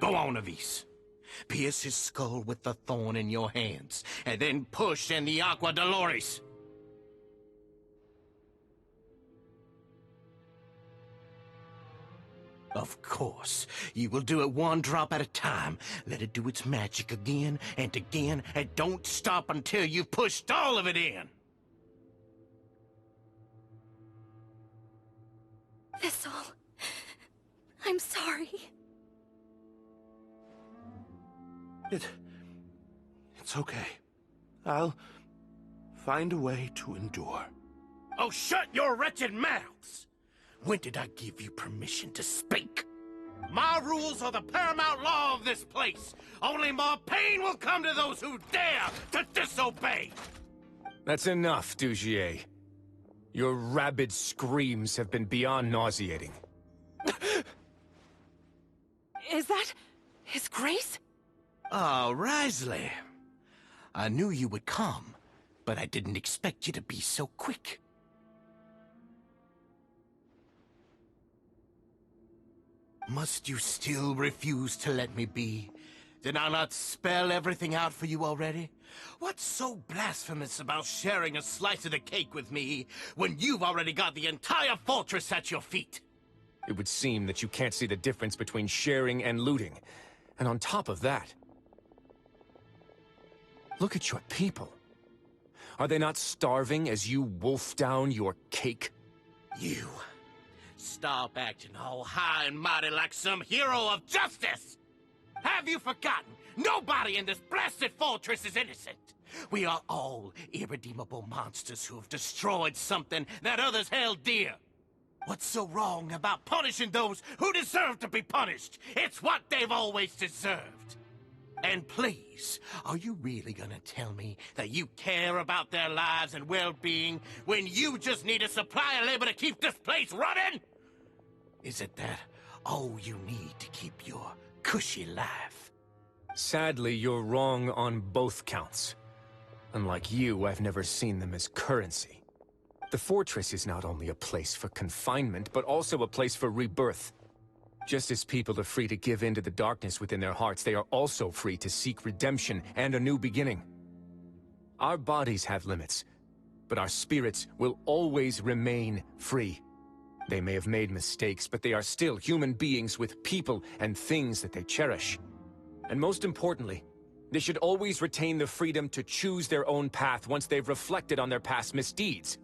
Go on, Avis. Pierce his skull with the thorn in your hands, and then push in the Aqua Dolores. Of course, you will do it one drop at a time. Let it do its magic again, and don't stop until you've pushed all of it in. Thistle, I'm sorry. It's okay. I'll find a way to endure. Oh, shut your wretched mouths! When did I give you permission to speak? My rules are the paramount law of this place. Only more pain will come to those who dare to disobey. That's enough, Dugier. Your rabid screams have been beyond nauseating. Is that His Grace? Oh, Wriothesley. I knew you would come, but I didn't expect you to be so quick. Must you still refuse to let me be? Did I not spell everything out for you already? What's so blasphemous about sharing a slice of the cake with me when you've already got the entire fortress at your feet? It would seem that you can't see the difference between sharing and looting. And on top of that, look at your people. Are they not starving as you wolf down your cake? You stop acting all high and mighty like some hero of justice? Have you forgotten? Nobody in this blasted fortress is innocent. We are all irredeemable monsters who have destroyed something that others held dear. What's so wrong about punishing those who deserve to be punished? It's what they've always deserved. And please, are you really gonna tell me that you care about their lives and well-being when you just need a supply of labor to keep this place running? Is it that all you need to keep your cushy life? Sadly, you're wrong on both counts. Unlike you, I've never seen them as currency. The fortress is not only a place for confinement, but also a place for rebirth. Just as people are free to give in to the darkness within their hearts, they are also free to seek redemption and a new beginning. Our bodies have limits, but our spirits will always remain free. They may have made mistakes, but they are still human beings with people and things that they cherish. And most importantly, they should always retain the freedom to choose their own path once they've reflected on their past misdeeds.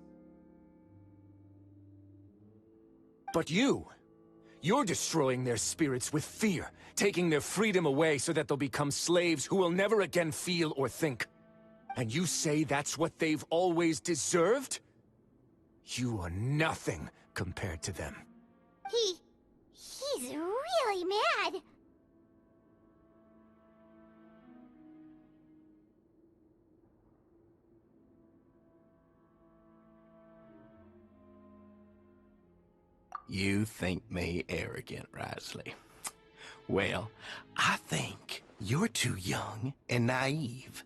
But you're destroying their spirits with fear, taking their freedom away so that they'll become slaves who will never again feel or think. And you say that's what they've always deserved? You are nothing compared to them. He's really mad. You think me arrogant, Wriothesley. Well, I think you're too young and naive.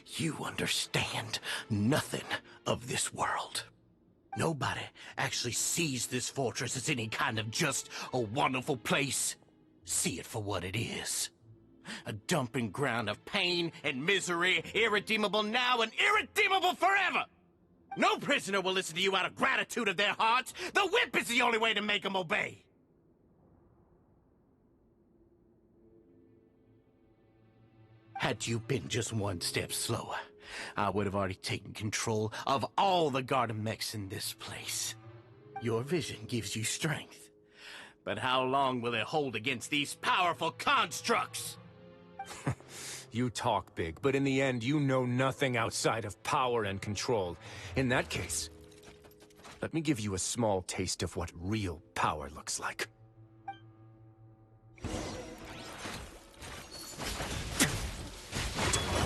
You understand nothing of this world. Nobody actually sees this fortress as any kind of just a wonderful place. See it for what it is. A dumping ground of pain and misery, irredeemable now and irredeemable forever! No prisoner will listen to you out of gratitude of their hearts. The whip is the only way to make them obey. Had you been just one step slower, I would have already taken control of all the garden mechs in this place. Your vision gives you strength. But how long will it hold against these powerful constructs? You talk big, but in the end, you know nothing outside of power and control. In that case, let me give you a small taste of what real power looks like.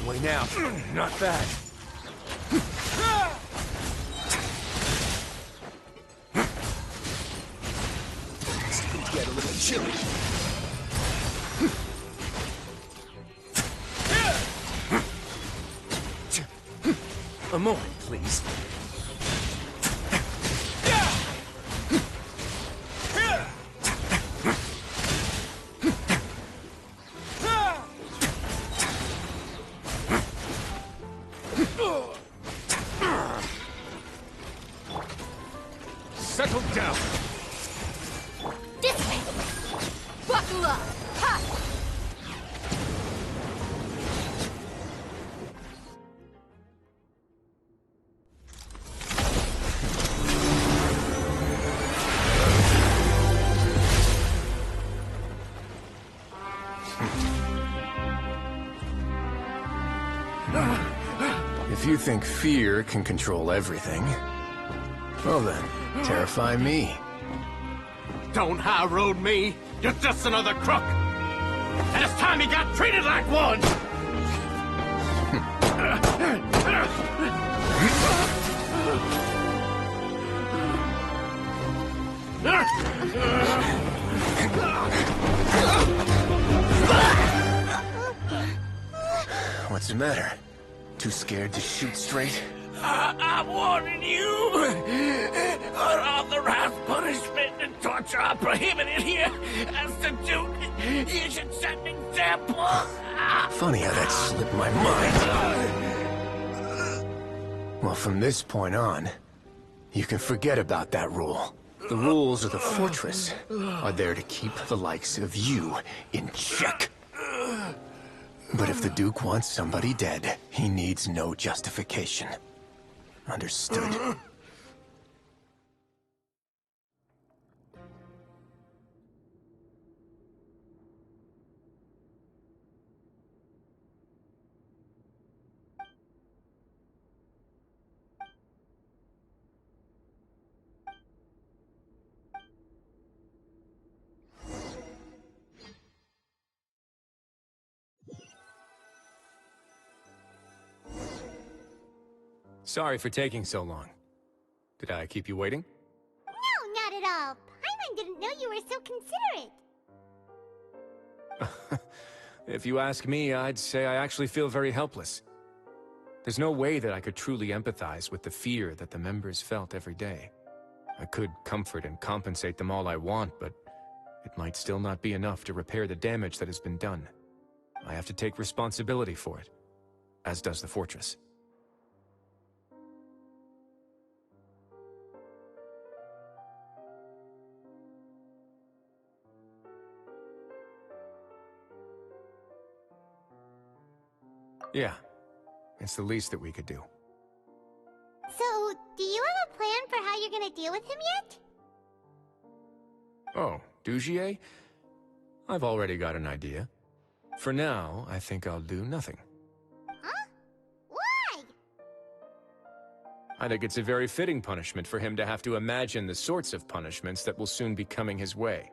Wait now. Not bad. It's gonna get a little chilly. A moment, please. Settle down. This way. Buckle up. Ha! If you think fear can control everything, well then, terrify me. Don't high road me. You're just another crook. And it's time you got treated like one. What's the matter? Too scared to shoot straight? I'm warning you. Unauthorized punishment and torture are prohibited here. As the Duke, you should set an example. Funny how that slipped my mind. Well, from this point on, you can forget about that rule. The rules of the fortress are there to keep the likes of you in check. But if the Duke wants somebody dead, he needs no justification. Understood? Sorry for taking so long. Did I keep you waiting? No, not at all. Paimon didn't know you were so considerate. If you ask me, I'd say I actually feel very helpless. There's no way that I could truly empathize with the fear that the members felt every day. I could comfort and compensate them all I want, but it might still not be enough to repair the damage that has been done. I have to take responsibility for it, as does the fortress. Yeah, it's the least that we could do. So, do you have a plan for how you're gonna deal with him yet? Oh, Dugier? I've already got an idea. For now, I think I'll do nothing. Huh? Why? I think it's a very fitting punishment for him to have to imagine the sorts of punishments that will soon be coming his way.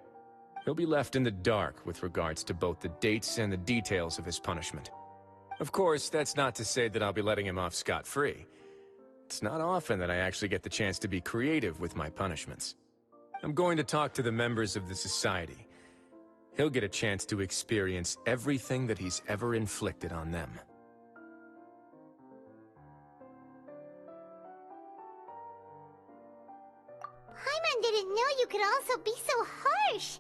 He'll be left in the dark with regards to both the dates and the details of his punishment. Of course, that's not to say that I'll be letting him off scot-free. It's not often that I actually get the chance to be creative with my punishments. I'm going to talk to the members of the society. He'll get a chance to experience everything that he's ever inflicted on them. Paimon didn't know you could also be so harsh.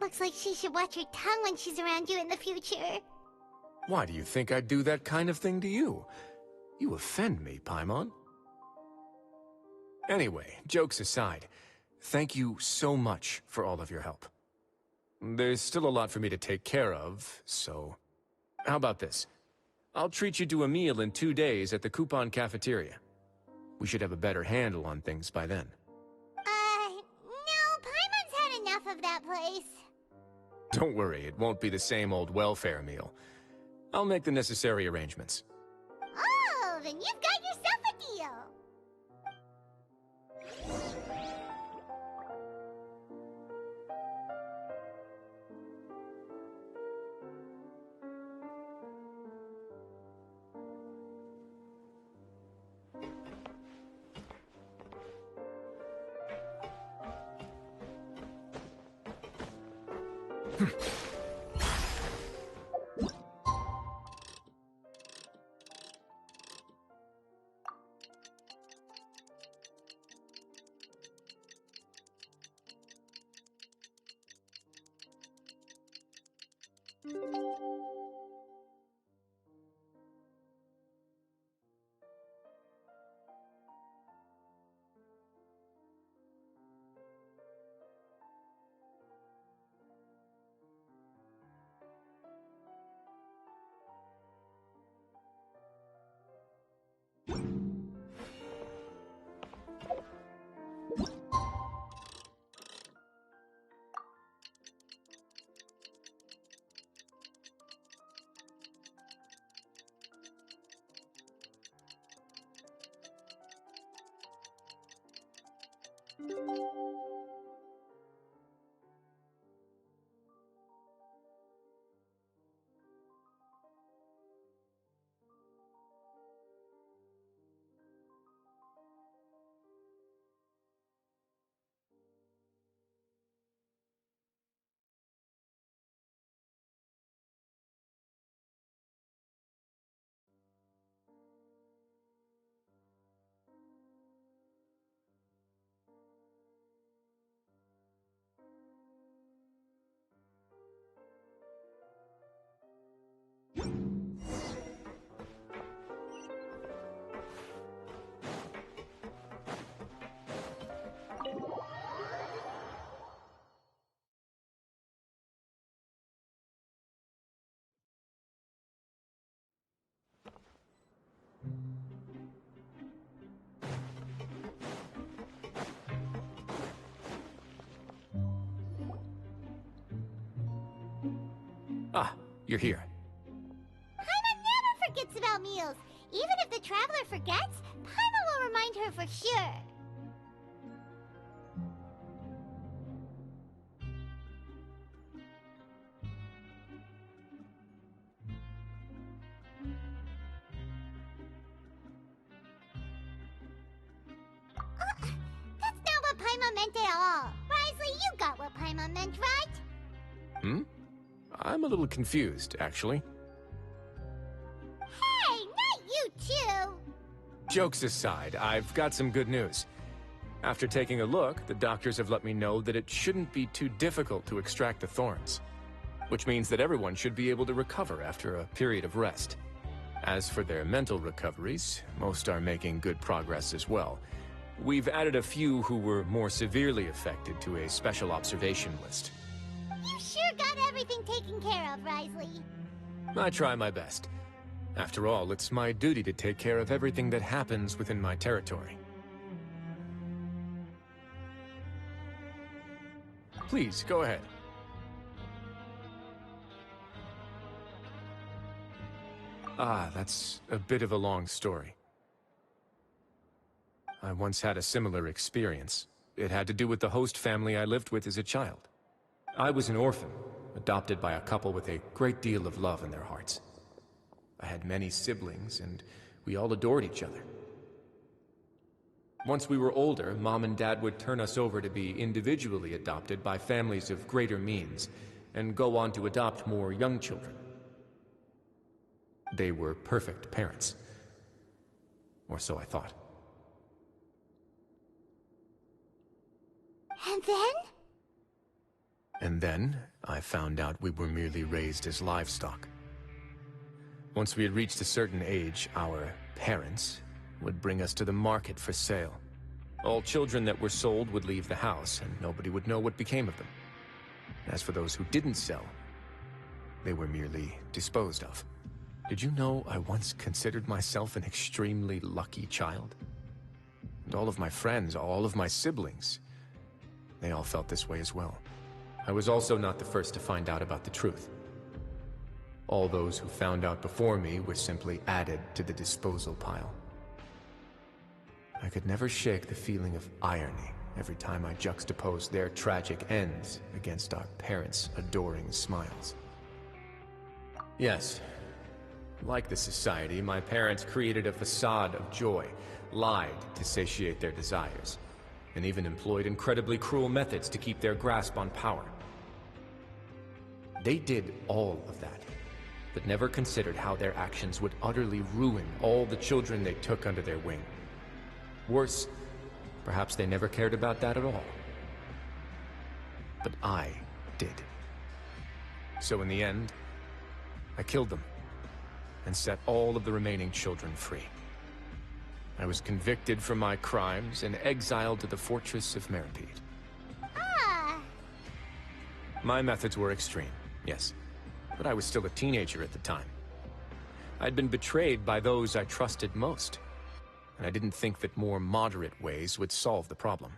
Looks like she should watch her tongue when she's around you in the future. Why do you think I'd do that kind of thing to you? You offend me, Paimon. Anyway, jokes aside, thank you so much for all of your help. There's still a lot for me to take care of, so... How about this? I'll treat you to a meal in 2 days at the Coupon Cafeteria. We should have a better handle on things by then. No, Paimon's had enough of that place. Don't worry, it won't be the same old welfare meal. I'll make the necessary arrangements. Oh, then you've got yourself a deal. Ah, you're here. Paimon never forgets about meals. Even if the traveler forgets, Paimon will remind her for sure. Paimon meant at all. Wriothesley, you got what Paimon meant, right? Hmm? I'm a little confused, actually. Hey, not you too! Jokes aside, I've got some good news. After taking a look, the doctors have let me know that it shouldn't be too difficult to extract the thorns, which means that everyone should be able to recover after a period of rest. As for their mental recoveries, most are making good progress as well. We've added a few who were more severely affected to a special observation list. You sure got everything taken care of, Wriothesley. I try my best. After all, it's my duty to take care of everything that happens within my territory. Please, go ahead. Ah, that's a bit of a long story. I once had a similar experience. It had to do with the host family I lived with as a child. I was an orphan, adopted by a couple with a great deal of love in their hearts. I had many siblings, and we all adored each other. Once we were older, Mom and Dad would turn us over to be individually adopted by families of greater means, and go on to adopt more young children. They were perfect parents. Or so I thought. And then? And then, I found out we were merely raised as livestock. Once we had reached a certain age, our parents would bring us to the market for sale. All children that were sold would leave the house, and nobody would know what became of them. As for those who didn't sell, they were merely disposed of. Did you know I once considered myself an extremely lucky child? And all of my friends, all of my siblings, they all felt this way as well. I was also not the first to find out about the truth. All those who found out before me were simply added to the disposal pile. I could never shake the feeling of irony every time I juxtaposed their tragic ends against our parents' adoring smiles. Yes, like the society, my parents created a facade of joy, lied to satiate their desires, and even employed incredibly cruel methods to keep their grasp on power. They did all of that, but never considered how their actions would utterly ruin all the children they took under their wing. Worse, perhaps they never cared about that at all. But I did. So in the end, I killed them, and set all of the remaining children free. I was convicted for my crimes and exiled to the fortress of Meripede. Ah! My methods were extreme, yes, but I was still a teenager at the time. I'd been betrayed by those I trusted most, and I didn't think that more moderate ways would solve the problem.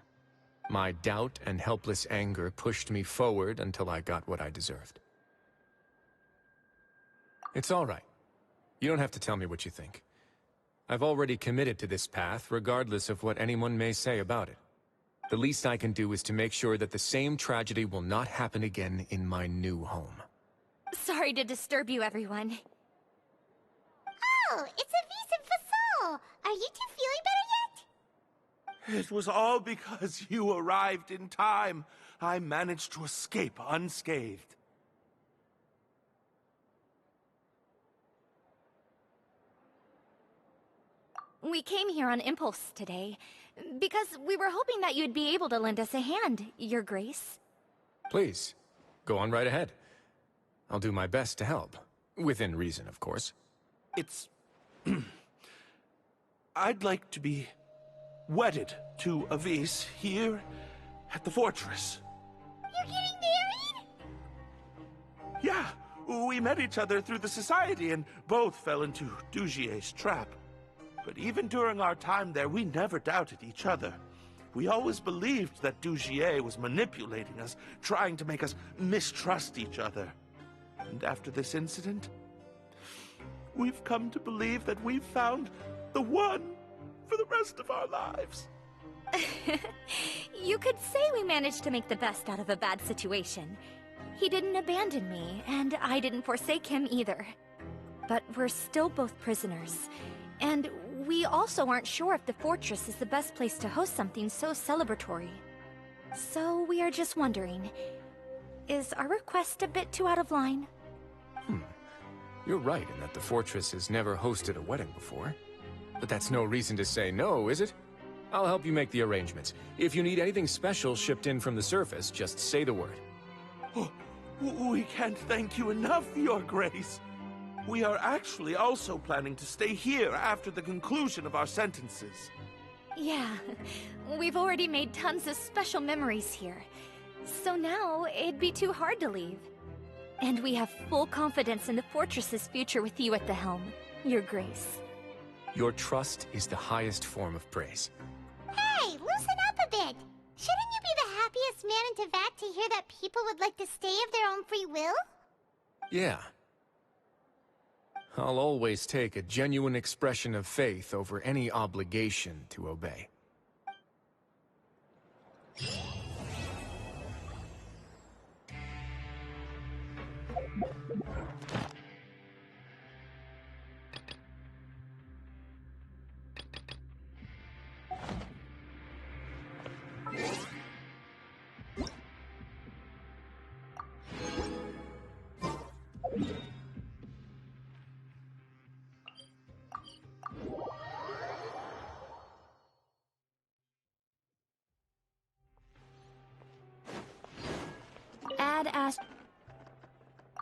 My doubt and helpless anger pushed me forward until I got what I deserved. It's all right. You don't have to tell me what you think. I've already committed to this path, regardless of what anyone may say about it. The least I can do is to make sure that the same tragedy will not happen again in my new home. Sorry to disturb you, everyone. Oh, it's a vis and fasol. Are you two feeling better yet? It was all because you arrived in time. I managed to escape unscathed. We came here on impulse today, because we were hoping that you'd be able to lend us a hand, Your Grace. Please, go on right ahead. I'll do my best to help. Within reason, of course. It's... I'd like to be wedded to Avis here at the fortress. You're getting married? Yeah, we met each other through the society and both fell into Dugier's trap. But even during our time there, we never doubted each other. We always believed that Dugier was manipulating us, trying to make us mistrust each other. And after this incident, we've come to believe that we've found the one for the rest of our lives. You could say we managed to make the best out of a bad situation. He didn't abandon me, and I didn't forsake him either. But we're still both prisoners, and we also aren't sure if the fortress is the best place to host something so celebratory. So we are just wondering, is our request a bit too out of line? You're right in that the fortress has never hosted a wedding before. But that's no reason to say no, is it? I'll help you make the arrangements. If you need anything special shipped in from the surface, just say the word. Oh, we can't thank you enough, Your Grace. We are actually also planning to stay here after the conclusion of our sentences. Yeah, we've already made tons of special memories here. So now, it'd be too hard to leave. And we have full confidence in the fortress's future with you at the helm, Your Grace. Your trust is the highest form of praise. Hey, loosen up a bit! Shouldn't you be the happiest man in Teyvat to hear that people would like to stay of their own free will? Yeah. I'll always take a genuine expression of faith over any obligation to obey.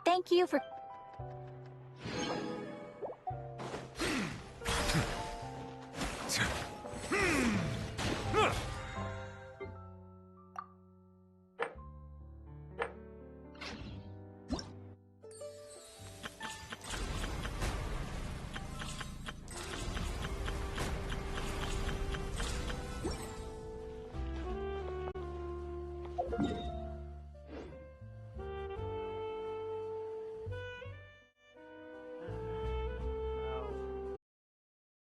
Thank you for...